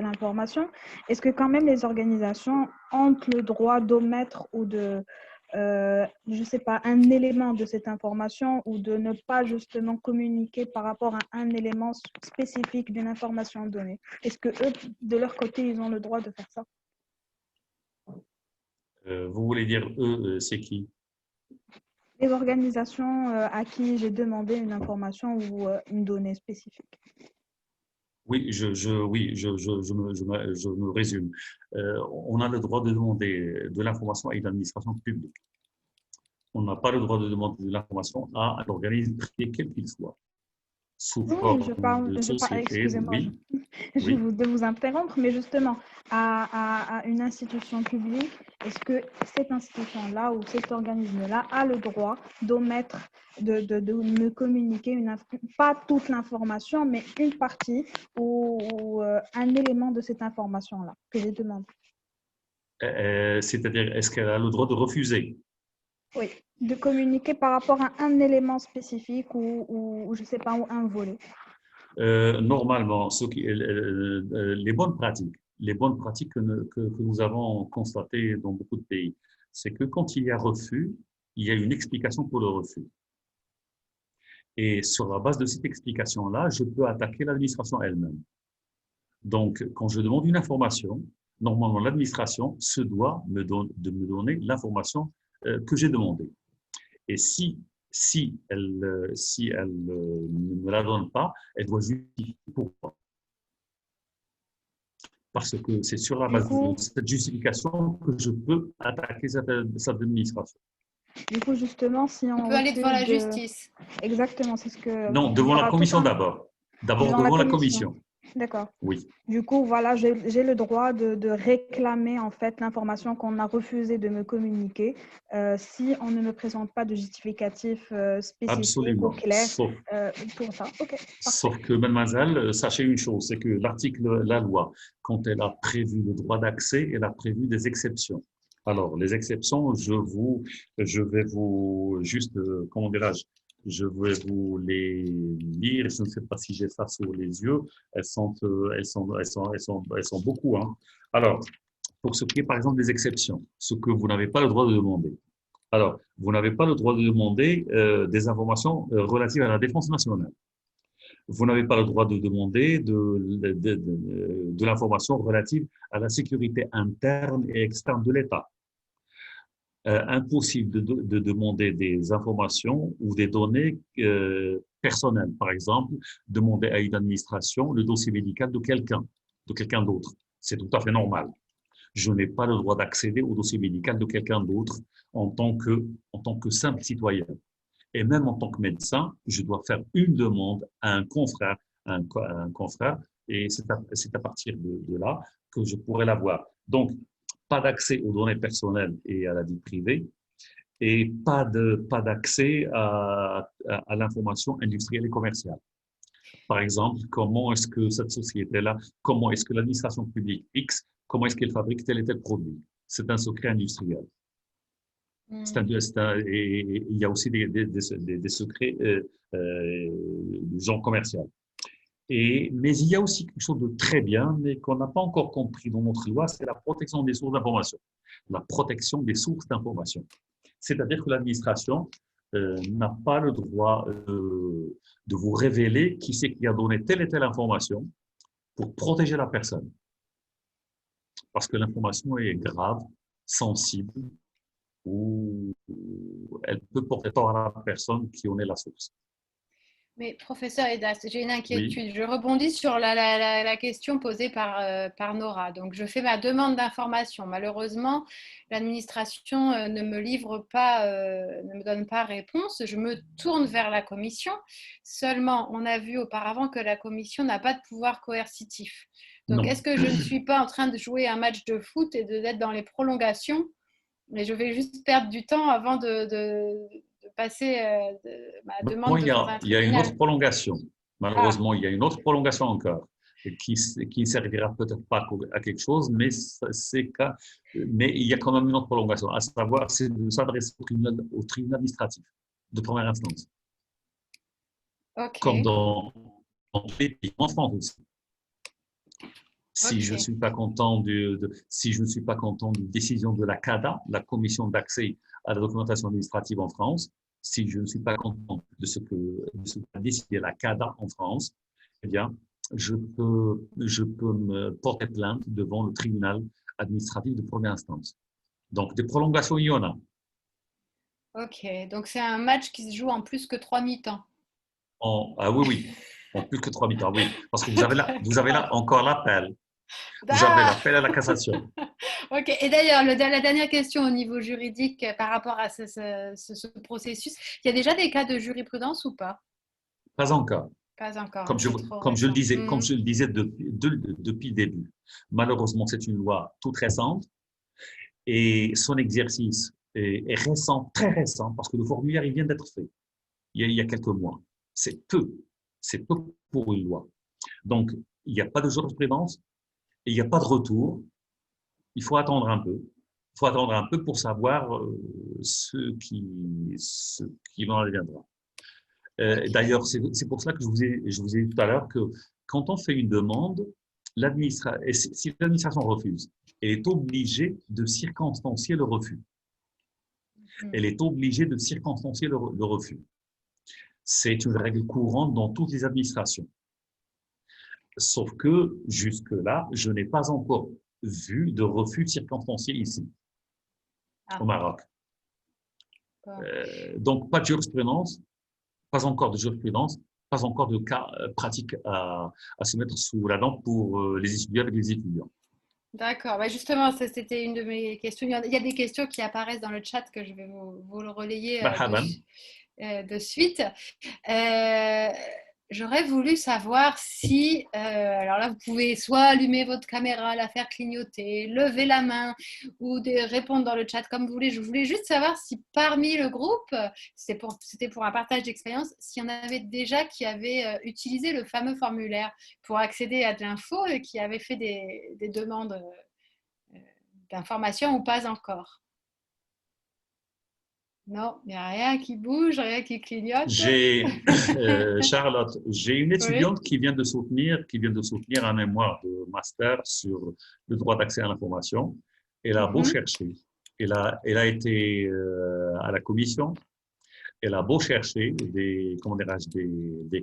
information, est-ce que quand même les organisations ont le droit d'omettre ou de, je ne sais pas, un élément de cette information ou de ne pas justement communiquer par rapport à un élément spécifique d'une information donnée? Est-ce que eux, de leur côté, ils ont le droit de faire ça? Vous voulez dire eux, c'est qui? Les organisations à qui j'ai demandé une information ou une donnée spécifique. Oui, je me résume. On a le droit de demander de l'information à une administration publique. On n'a pas le droit de demander de l'information à un organisme privé, quel qu'il soit. Sous forme de société, excusez-moi, oui. je vais vous interrompre, mais justement, à une institution publique, est-ce que cette institution-là ou cet organisme-là a le droit d'omettre, de me communiquer, pas toute l'information, mais une partie ou un élément de cette information-là que j'ai demandé? C'est-à-dire, est-ce qu'elle a le droit de refuser? Oui, de communiquer par rapport à un élément spécifique ou je ne sais pas, ou un volet. Normalement, les bonnes pratiques que nous avons constatées dans beaucoup de pays, c'est que quand il y a refus, il y a une explication pour le refus. Et sur la base de cette explication-là, je peux attaquer l'administration elle-même. Donc, quand je demande une information, normalement, l'administration se doit de me donner l'information que j'ai demandée. Et si elle ne me la donne pas, elle doit justifier pourquoi. Parce que c'est sur la Du base de coup, cette justification que je peux attaquer cette administration. justement, si On on peut aller devant refuse la de... justice. Exactement, c'est ce que... Non, Il y devant la aura tout commission un... d'abord. D'abord Devant la devant la commission. commission. D'accord. Oui, Du coup, voilà, j'ai le droit de réclamer en fait l'information qu'on a refusé de me communiquer si on ne me présente pas de justificatif spécifique ou absolument. clair pour ça. Ok, parfait. Sauf que, mademoiselle, sachez une chose, c'est que la loi, quand elle a prévu le droit d'accès, elle a prévu des exceptions. Alors, les exceptions, je vais vous, juste, comment dirais-je, je vais vous les lire. Je ne sais pas si j'ai ça sous les yeux. Elles sont beaucoup, hein. Alors, pour ce qui est, par exemple, des exceptions, ce que vous n'avez pas le droit de demander. Alors, vous n'avez pas le droit de demander des informations relatives à la défense nationale. Vous n'avez pas le droit de demander de l'information relative à la sécurité interne et externe de l'État. Impossible de demander des informations ou des données personnelles. Par exemple, demander à une administration le dossier médical de quelqu'un d'autre. C'est tout à fait normal. Je n'ai pas le droit d'accéder au dossier médical de quelqu'un d'autre en tant que simple citoyen. Et même en tant que médecin, je dois faire une demande à un confrère, et c'est à partir de là que je pourrai l'avoir. Donc, pas d'accès aux données personnelles et à la vie privée, et pas d'accès à l'information industrielle et commerciale. Par exemple, comment est-ce que cette société-là, comment est-ce que l'administration publique X, comment est-ce qu'elle fabrique tel et tel produit? C'est un secret industriel. Et il y a aussi des secrets du genre commercial. Mais il y a aussi quelque chose de très bien, mais qu'on n'a pas encore compris dans notre loi, c'est la protection des sources d'information. La protection des sources d'information. C'est-à-dire que l'administration n'a pas le droit de vous révéler qui c'est qui a donné telle et telle information pour protéger la personne. Parce que l'information est grave, sensible, ou elle peut porter tort à la personne qui en est la source. Mais professeur Edas, j'ai une Oui, inquiétude. Je rebondis sur la question posée par Nora. Donc, je fais ma demande d'information. Malheureusement, l'administration ne me livre pas, ne me donne pas réponse. Je me tourne vers la commission. Seulement, on a vu auparavant que la commission n'a pas de pouvoir coercitif. Donc, est-ce non. que je ne suis pas en train de jouer un match de foot et d'être dans les prolongations? Mais je vais juste perdre du temps avant de passer ma demande devant un Il y a une tribunal. autre prolongation. Ah, Malheureusement, il y a une autre prolongation encore qui ne servira peut-être pas à quelque chose, mais, mais il y a quand même une autre prolongation, à savoir, c'est de s'adresser au tribunal administratif de première instance, comme ok, dans tous les pays, en France aussi. Si je ne ok. suis pas content si je ne suis pas content d'une décision de la CADA, la Commission d'accès à la documentation administrative en France, si je ne suis pas content de ce qu'a décidé la CADA en France, eh bien, je peux me porter plainte devant le tribunal administratif de première instance. Donc, des prolongations, il y en a. Ok, donc c'est un match qui se joue en plus que 3 mi-temps. Ah oui, oui, en plus que 3 mi-temps, oui. Parce que vous avez D'accord. là encore l'appel. Vous avez Ah, l'appel à la cassation. ok. Et d'ailleurs, la dernière question au niveau juridique par rapport à ce processus, il y a déjà des cas de jurisprudence ou pas? Pas encore. Pas encore, hein, c'est trop Comme je le récent. disais, depuis le début, malheureusement, c'est une loi toute récente et son exercice est récent, très récent, parce que le formulaire il vient d'être fait il y a quelques mois. C'est peu. C'est peu pour une loi. Donc, il n'y a pas de jurisprudence et il n'y a pas de retour. Il faut attendre un peu. Il faut attendre un peu pour savoir ce qui en adviendra. Ok. D'ailleurs, c'est pour cela que je vous ai dit tout à l'heure que quand on fait une demande, si l'administration refuse, elle est obligée de circonstancier le refus. Elle est obligée de circonstancier le refus. C'est une règle courante dans toutes les administrations. Sauf que jusque-là, je n'ai pas encore vu de refus circonstancié ici, au Maroc. Donc, pas de jurisprudence, pas encore de jurisprudence, pas encore de cas pratiques à se mettre sous la dent pour les étudiants avec les étudiants. D'accord. Bah, justement, c'était une de mes questions. Il y a des questions qui apparaissent dans le chat que je vais vous le relayer Marhaban. de suite. J'aurais voulu savoir si, alors là, vous pouvez soit allumer votre caméra, la faire clignoter, lever la main ou répondre dans le chat comme vous voulez. Je voulais juste savoir si parmi le groupe, c'était pour un partage d'expérience, s'il y en avait déjà qui avaient utilisé le fameux formulaire pour accéder à de l'info et qui avaient fait des demandes d'informations ou pas encore. Non, il n'y a rien qui bouge, rien qui clignote. Charlotte, j'ai une étudiante Oui. qui vient de soutenir un mémoire de master sur le droit d'accès à l'information. Elle a beau chercher, elle a été à la commission, elle a beau chercher des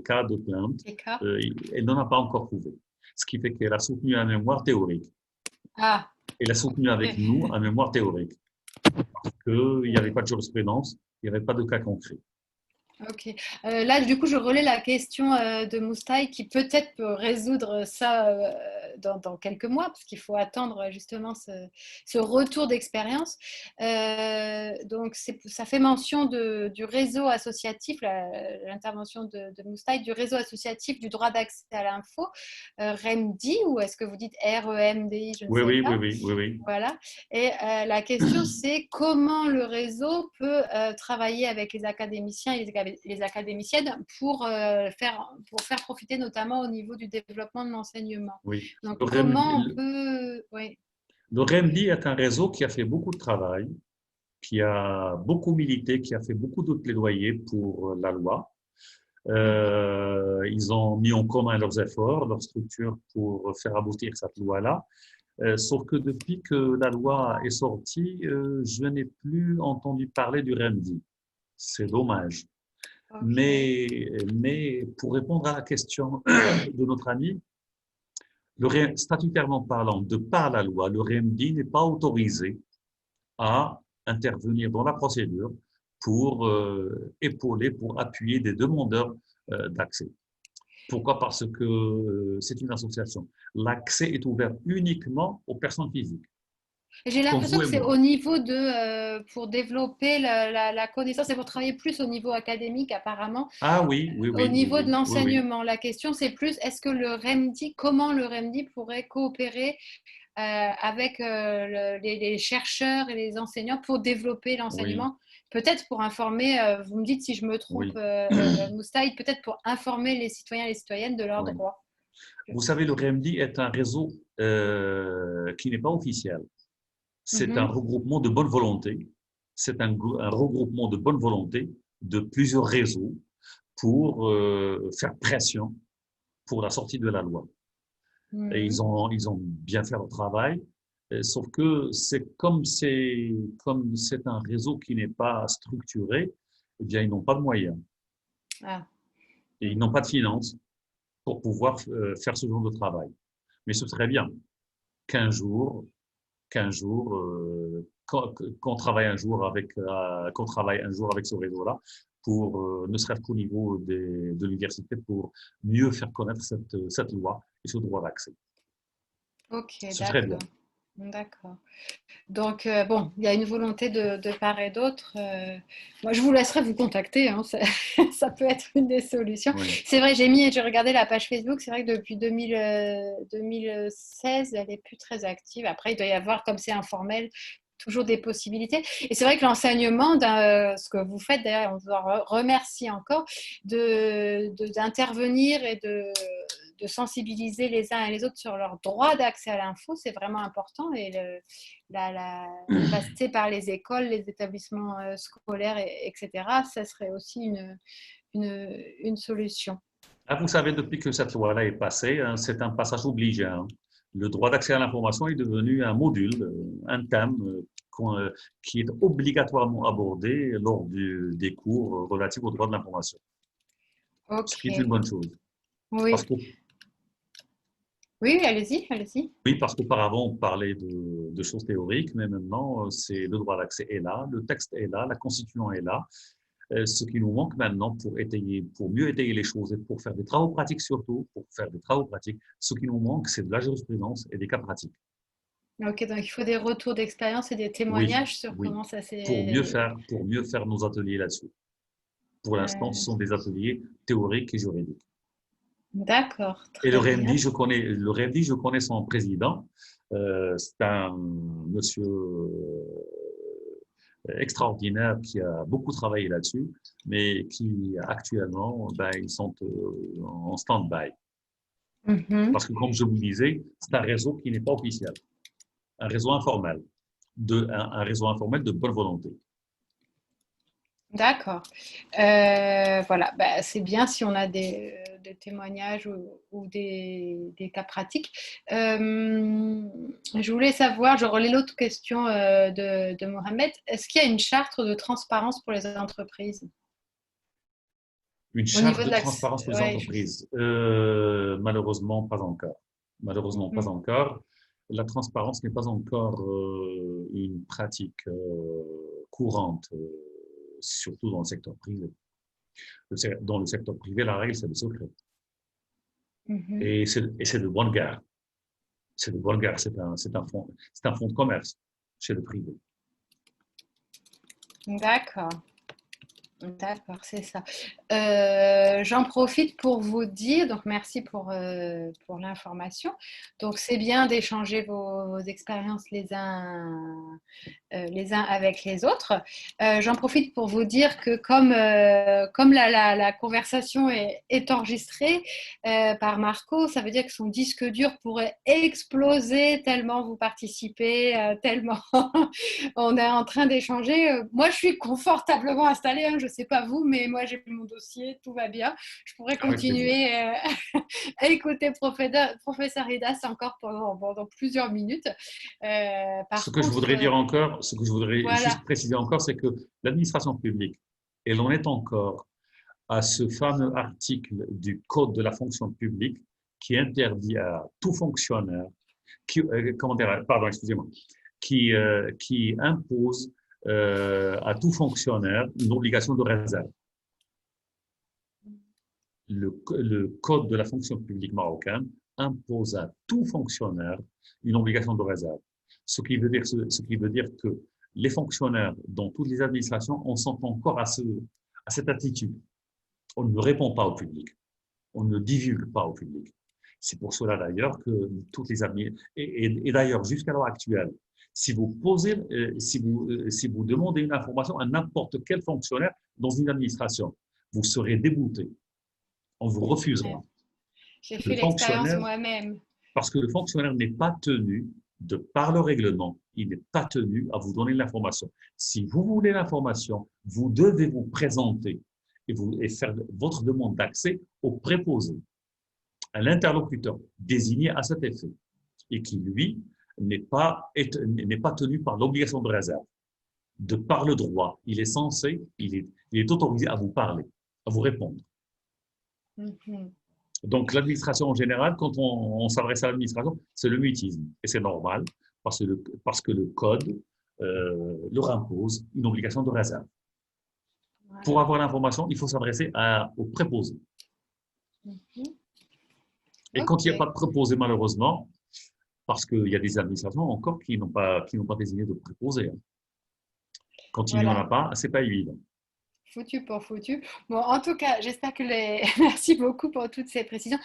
cas de plainte, elle n'en a pas encore trouvé. Ce qui fait qu'elle a soutenu un mémoire théorique. Ah. Elle a soutenu avec nous un mémoire théorique. Parce qu'il n'y avait pas de jurisprudence, il n'y avait pas de cas concret. Ok. Là, du coup, je relais la question de Moustaï qui peut-être peut résoudre ça dans quelques mois, parce qu'il faut attendre justement ce retour d'expérience. Donc, ça fait mention du réseau associatif, l'intervention de Moustaï, du réseau associatif du droit d'accès à l'info, REMDI, ou est-ce que vous dites REMDI, je ne sais pas. Oui. Voilà. Et la question, c'est comment le réseau peut travailler avec les académiciens et les académiciennes pour faire profiter notamment au niveau du développement de l'enseignement. Oui. Donc, comment on peut… Oui. Le REMDI est un réseau qui a fait beaucoup de travail, qui a beaucoup milité, qui a fait beaucoup de plaidoyer pour la loi. Ils ont mis en commun leurs efforts, leurs structures pour faire aboutir cette loi-là. Sauf que depuis que la loi est sortie, je n'ai plus entendu parler du REMDI. C'est dommage. Okay. Mais pour répondre à la question de notre ami, statutairement parlant, de par la loi, le REMDI n'est pas autorisé à intervenir dans la procédure pour épauler, pour appuyer des demandeurs d'accès. Pourquoi? Parce que c'est une association. L'accès est ouvert uniquement aux personnes physiques. J'ai l'impression que c'est au niveau de, pour développer la connaissance et pour travailler plus au niveau académique apparemment. Ah oui. Au niveau de l'enseignement, la question c'est plus, est-ce que le REMDI, comment le REMDI pourrait coopérer avec les chercheurs et les enseignants pour développer l'enseignement? Peut-être pour informer, vous me dites si je me trompe, Moustaï, peut-être pour informer les citoyens et les citoyennes de leurs droits. Vous savez, le REMDI est un réseau qui n'est pas officiel. C'est un regroupement de bonne volonté. C'est un regroupement de bonne volonté de plusieurs réseaux pour faire pression pour la sortie de la loi. Et ils ont bien fait leur travail, sauf que comme c'est un réseau qui n'est pas structuré, eh bien, ils n'ont pas de moyens. Et ils n'ont pas de finances pour pouvoir faire ce genre de travail. Mais ce serait bien qu'un jour, qu'on travaille un jour avec ce réseau-là, pour ne serait-ce qu'au niveau de l'université, pour mieux faire connaître cette loi et ce droit d'accès. Ok, ce serait bien. D'accord. Donc, bon, il y a une volonté de part et d'autre. Moi, je vous laisserai vous contacter. Hein, ça peut être une des solutions. Oui. C'est vrai, j'ai regardé la page Facebook. C'est vrai que depuis 2016, elle n'est plus très active. Après, il doit y avoir, comme c'est informel, toujours des possibilités. Et c'est vrai que l'enseignement, ce que vous faites, d'ailleurs, on vous en remercie encore, d'intervenir et de sensibiliser les uns et les autres sur leur droit d'accès à l'info, c'est vraiment important. Et de passer par les écoles, les établissements scolaires, etc., ça serait aussi une solution. Ah, vous savez, depuis que cette loi-là est passée, hein, c'est un passage obligé, hein. Le droit d'accès à l'information est devenu un module, un thème qui est obligatoirement abordé lors des cours relatifs au droit de l'information. Ce qui est une Ok. bonne chose. Oui, Parce que, oui, allez-y, allez-y. oui, parce qu'auparavant, on parlait de choses théoriques, mais maintenant, c'est le droit d'accès est là, le texte est là, la Constitution est là. Ce qui nous manque maintenant pour mieux étayer les choses et pour faire des travaux pratiques surtout, ce qui nous manque, c'est de la jurisprudence et des cas pratiques. Ok, donc il faut des retours d'expérience et des Oui, témoignages sur oui, comment ça s'est... pour mieux faire nos ateliers là-dessus. Pour l'instant, ce sont des ateliers théoriques et juridiques. D'accord, Et le très bien. REMDI, je connais son président. C'est un monsieur extraordinaire qui a beaucoup travaillé là-dessus, mais qui actuellement, ben, ils sont en stand-by. Mhm. Parce que, comme je vous disais, c'est un réseau qui n'est pas officiel, un réseau informel, un réseau informel de bonne volonté. D'accord. Voilà, bah, c'est bien si on a des témoignages ou des cas pratiques. Je voulais savoir, je relais l'autre question de Mohamed. Est-ce qu'il y a une charte de transparence pour les entreprises Une au niveau charte de de l'accès? transparence pour les Ouais, entreprises, malheureusement pas encore. Malheureusement pas Mm. encore. La transparence n'est pas encore une pratique courante, surtout dans le secteur privé. Dans le secteur privé, la règle, c'est le secret. Mhm. Et c'est de bonne guerre. C'est de bonne guerre. C'est un fonds de commerce chez le privé. D'accord. D'accord, c'est ça. J'en profite pour vous dire, donc merci pour l'information. Donc c'est bien d'échanger vos expériences les uns avec les autres. J'en profite pour vous dire que comme la conversation est enregistrée par Marco, ça veut dire que son disque dur pourrait exploser tellement vous participez, tellement on est en train d'échanger. Moi, je suis confortablement installée, hein, je ne sais pas vous, mais moi, j'ai mon dossier, tout va bien. Je pourrais Avec plaisir. continuer à écouter professeur Hidas encore pendant plusieurs minutes. Ce Par que je contre, voudrais dire encore, ce que je voudrais voilà. juste préciser encore, c'est que l'administration publique, et l'on est encore à ce fameux article du Code de la fonction publique qui interdit à tout fonctionnaire, comment dire, pardon, excusez-moi, qui impose à tout fonctionnaire une obligation de réserve. Le Code de la fonction publique marocaine impose à tout fonctionnaire une obligation de réserve. Ce qui veut dire que les fonctionnaires dans toutes les administrations, on sent encore à cette attitude. On ne répond pas au public. On ne divulgue pas au public. C'est pour cela d'ailleurs que toutes les administrations, et d'ailleurs jusqu'à l'heure actuelle, si vous demandez une information à n'importe quel fonctionnaire dans une administration, vous serez débouté. On vous refusera. J'ai Le fait l'expérience fonctionnaire, moi-même. parce que le fonctionnaire n'est pas tenu, par le règlement, il n'est pas tenu à vous donner l'information. Si vous voulez l'information, vous devez vous présenter et faire votre demande d'accès au préposé, à l'interlocuteur désigné à cet effet, et qui, lui, n'est pas tenu par l'obligation de réserve. De par le droit, il est autorisé à vous parler, à vous répondre. Mhm. Donc, l'administration en général, quand on s'adresse à l'administration, c'est le mutisme. Et c'est normal, parce que le code leur impose une obligation de réserve. Voilà. Pour avoir l'information, il faut s'adresser au préposé. Mhm. Et quand il n'y a pas de préposé, malheureusement, parce qu'il y a des administrations encore qui n'ont pas désigné de préposé. Quand il n'y en a Voilà. pas, ce n'est pas évident. Foutu pour foutu. Bon, en tout cas, j'espère que les... Merci beaucoup pour toutes ces précisions.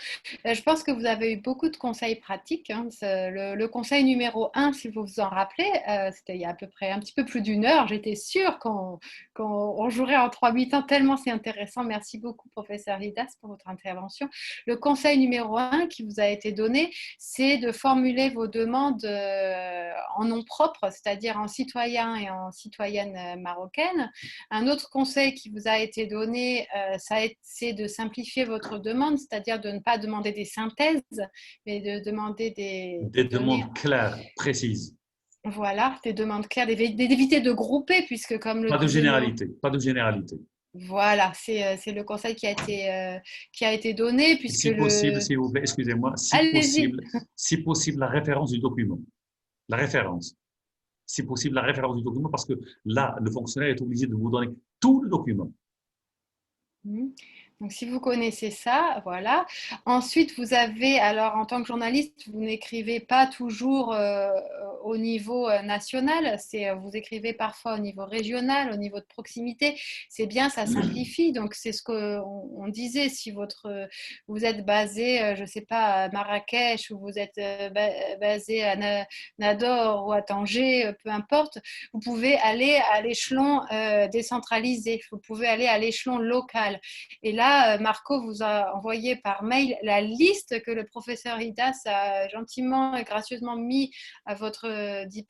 Je pense que vous avez eu beaucoup de conseils pratiques, hein. Le conseil numéro un, si vous vous en rappelez, c'était il y a à peu près un petit peu plus d'une heure. J'étais sûre qu'on jouerait en 3 mi-temps, tellement c'est intéressant. Merci beaucoup, professeur Hidas, pour votre intervention. Le conseil numéro un qui vous a été donné, c'est de formuler vos demandes en nom propre, c'est-à-dire en citoyen et en citoyenne marocaine. Un autre conseil qui vous a été donné, c'est de simplifier votre demande, c'est-à-dire de ne pas demander des synthèses, mais de demander Des données. demandes claires, précises. Voilà, des demandes claires, d'éviter de grouper, puisque comme le Pas de disait le... généralité, pas de généralité. Voilà, c'est le conseil qui a été donné, puisque Si possible, le... s'il vous plaît, excusez-moi, Allez-y. si possible, la référence du document. La référence. Si possible, la référence du document, parce que là, le fonctionnaire est obligé de vous donner tout le document. Donc, si vous connaissez ça, voilà. Ensuite, vous avez, alors en tant que journaliste, vous n'écrivez pas toujours au niveau national, vous écrivez parfois au niveau régional, au niveau de proximité. C'est bien, ça simplifie. Donc, c'est ce qu'on disait. Si vous êtes basé, je ne sais pas, à Marrakech ou vous êtes basé à Nador ou à Tanger, peu importe, vous pouvez aller à l'échelon décentralisé. Vous pouvez aller à l'échelon local. Et là, Marco vous a envoyé par mail la liste que le professeur Hidas a gentiment et gracieusement mis à votre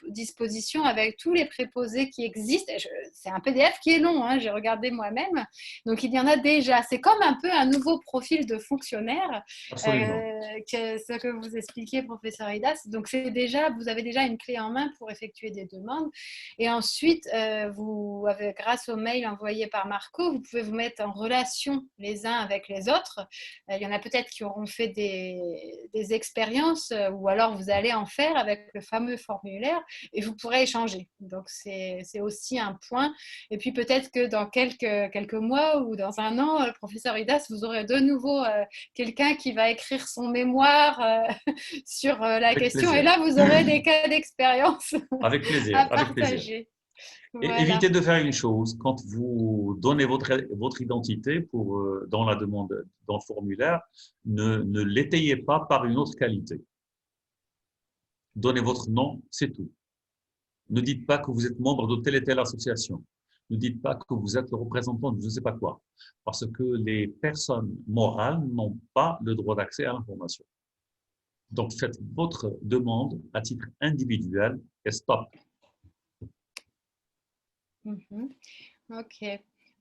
disposition avec tous les préposés qui existent. C'est un PDF qui est long, hein, j'ai regardé moi-même. Donc, il y en a déjà. C'est comme un peu un nouveau profil de fonctionnaire, ce que vous expliquez, professeur Hidas. Donc, vous avez déjà une clé en main pour effectuer des demandes. Et ensuite, vous avez, grâce au mail envoyé par Marco, vous pouvez vous mettre en relation les uns avec les autres. Il y en a peut-être qui auront fait des expériences ou alors vous allez en faire avec le fameux formulaire et vous pourrez échanger. Donc, c'est aussi un point. Et puis, peut-être que dans quelques mois ou dans un an, le professeur Hidas, vous aurez de nouveau quelqu'un qui va écrire son mémoire sur la Avec question. plaisir. Et là, vous aurez des cas d'expérience Avec plaisir, à avec plaisir. partager. Et Voilà. évitez de faire une chose, quand vous donnez votre identité dans la demande, dans le formulaire, ne l'étayez pas par une autre qualité. Donnez votre nom, c'est tout. Ne dites pas que vous êtes membre de telle et telle association. Ne dites pas que vous êtes le représentant de je ne sais pas quoi. Parce que les personnes morales n'ont pas le droit d'accès à l'information. Donc, faites votre demande à titre individuel et stop. Ok.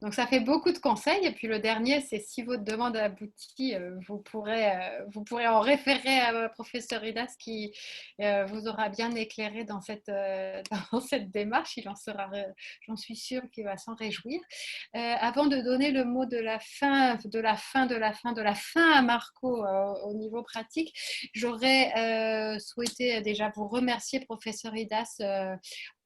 Donc, ça fait beaucoup de conseils. Et puis, le dernier, c'est si votre demande aboutit, vous pourrez en référer à professeur Hidas qui vous aura bien éclairé dans cette démarche. Il en sera, j'en suis sûre qu'il va s'en réjouir. Avant de donner le mot de la fin à Marco au niveau pratique, j'aurais souhaité déjà vous remercier, professeur Hidas,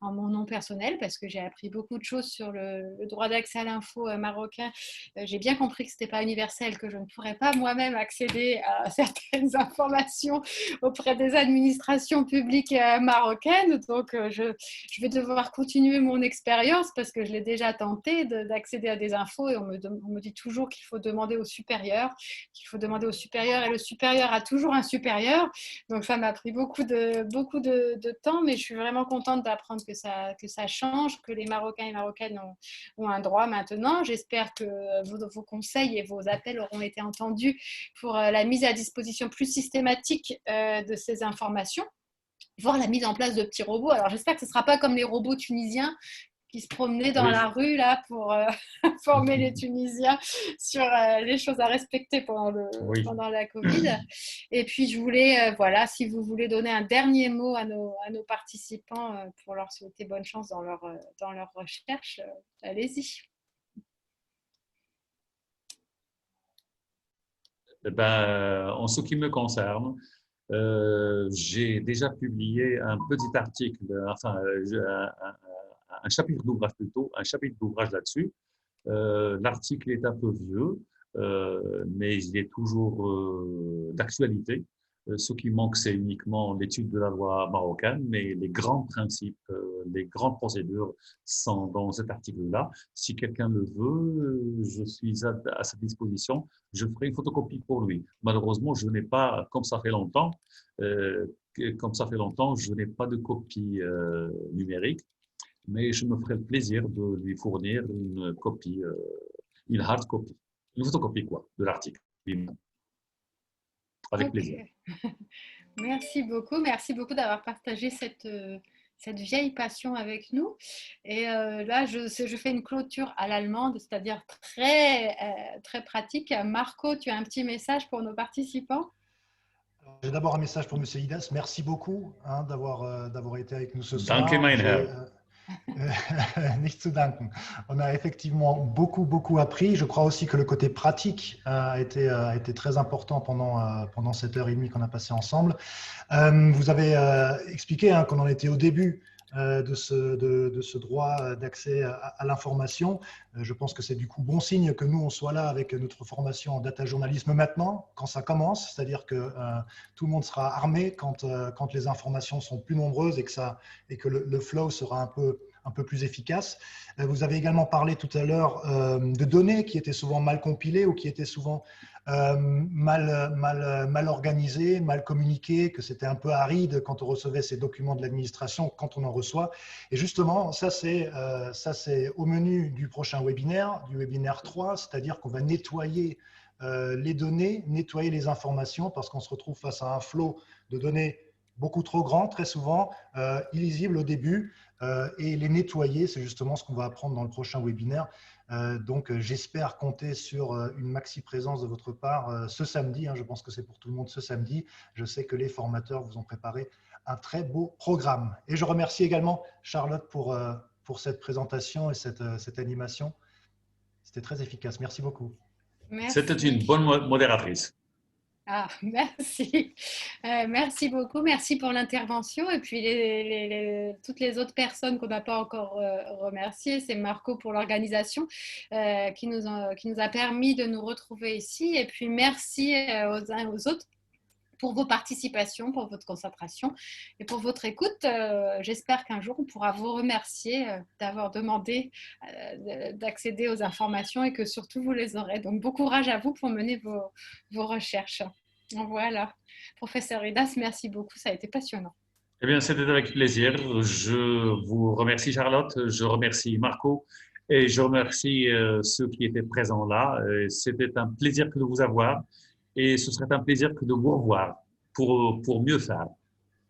en mon nom personnel, parce que j'ai appris beaucoup de choses sur le droit d'accès à l'info marocain. J'ai bien compris que ce n'était pas universel, que je ne pourrais pas moi-même accéder à certaines informations auprès des administrations publiques marocaines. Donc, je vais devoir continuer mon expérience parce que je l'ai déjà tenté d'accéder à des infos et on me dit toujours qu'il faut demander au supérieur, et le supérieur a toujours un supérieur. Donc, ça m'a pris beaucoup de temps, mais je suis vraiment contente d'apprendre que ça change, que les Marocains et Marocaines ont un droit maintenant. J'espère que vos conseils et vos appels auront été entendus pour la mise à disposition plus systématique de ces informations, voire la mise en place de petits robots. Alors j'espère que ce ne sera pas comme les robots tunisiens qui se promenaient dans la rue là pour former les Tunisiens sur les choses à respecter pendant la Covid. Et puis je voulais, voilà, si vous voulez donner un dernier mot à nos participants pour leur souhaiter bonne chance dans leur recherche, allez-y. En ce qui me concerne, j'ai déjà publié un petit article, enfin un chapitre d'ouvrage plutôt, un chapitre d'ouvrage là-dessus. L'article est un peu vieux, mais il est toujours d'actualité. Ce qui manque, c'est uniquement l'étude de la loi marocaine, mais les grands principes, les grandes procédures sont dans cet article-là. Si quelqu'un le veut, je suis à sa disposition. Je ferai une photocopie pour lui. Malheureusement, je n'ai pas, comme ça fait longtemps, je n'ai pas de copie numérique, mais je me ferai le plaisir de lui fournir une copie, une hard copy, une photocopie quoi, de l'article. Avec plaisir. Merci beaucoup d'avoir partagé cette vieille passion avec nous. Et là, je fais une clôture à l'allemande, c'est-à-dire très pratique. Marco, tu as un petit message pour nos participants? J'ai d'abord un message pour M. Idas. Merci beaucoup d'avoir été avec nous ce Danke, soir. mein Herr. Nicht zu danken. On a effectivement beaucoup appris. Je crois aussi que le côté pratique a été très important pendant cette heure et demie qu'on a passé ensemble. Vous avez expliqué qu'on en était au début de ce droit d'accès à l'information. Je pense que c'est du coup bon signe que nous, on soit là avec notre formation en data journalisme maintenant, quand ça commence, c'est-à-dire que tout le monde sera armé quand les informations sont plus nombreuses et que le flow sera un peu plus efficace. Vous avez également parlé tout à l'heure de données qui étaient souvent mal compilées ou qui étaient souvent mal organisées, mal communiquées, que c'était un peu aride quand on recevait ces documents de l'administration, quand on en reçoit. Et justement, ça c'est au menu du prochain webinaire, du webinaire 3, c'est-à-dire qu'on va nettoyer les données, nettoyer les informations, parce qu'on se retrouve face à un flot de données beaucoup trop grand, très souvent, illisible au début, et les nettoyer, c'est justement ce qu'on va apprendre dans le prochain webinaire. Donc, j'espère compter sur une maxi présence de votre part ce samedi. Je pense que c'est pour tout le monde ce samedi. Je sais que les formateurs vous ont préparé un très beau programme. Et je remercie également Charlotte pour cette présentation et cette animation. C'était très efficace. Merci beaucoup. C'était une bonne modératrice. Ah, merci. Merci beaucoup. Merci pour l'intervention. Et puis, toutes les autres personnes qu'on n'a pas encore remerciées, c'est Marco pour l'organisation qui nous a permis de nous retrouver ici. Et puis, merci aux uns et aux autres pour vos participations, pour votre concentration et pour votre écoute. J'espère qu'un jour, on pourra vous remercier d'avoir demandé d'accéder aux informations et que surtout, vous les aurez. Donc, bon courage à vous pour mener vos recherches. Voilà. Professeur Idas, merci beaucoup. Ça a été passionnant. Eh bien, c'était avec plaisir. Je vous remercie, Charlotte. Je remercie Marco. Et je remercie ceux qui étaient présents là. C'était un plaisir de vous avoir. Et ce serait un plaisir que de vous revoir pour mieux faire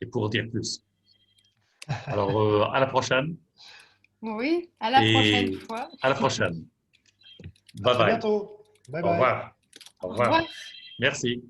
et pour dire plus. Alors, à la prochaine. Oui, à la prochaine fois. À la prochaine. Bye bye. À très bientôt. Bye bye. Au revoir. Au revoir. Merci.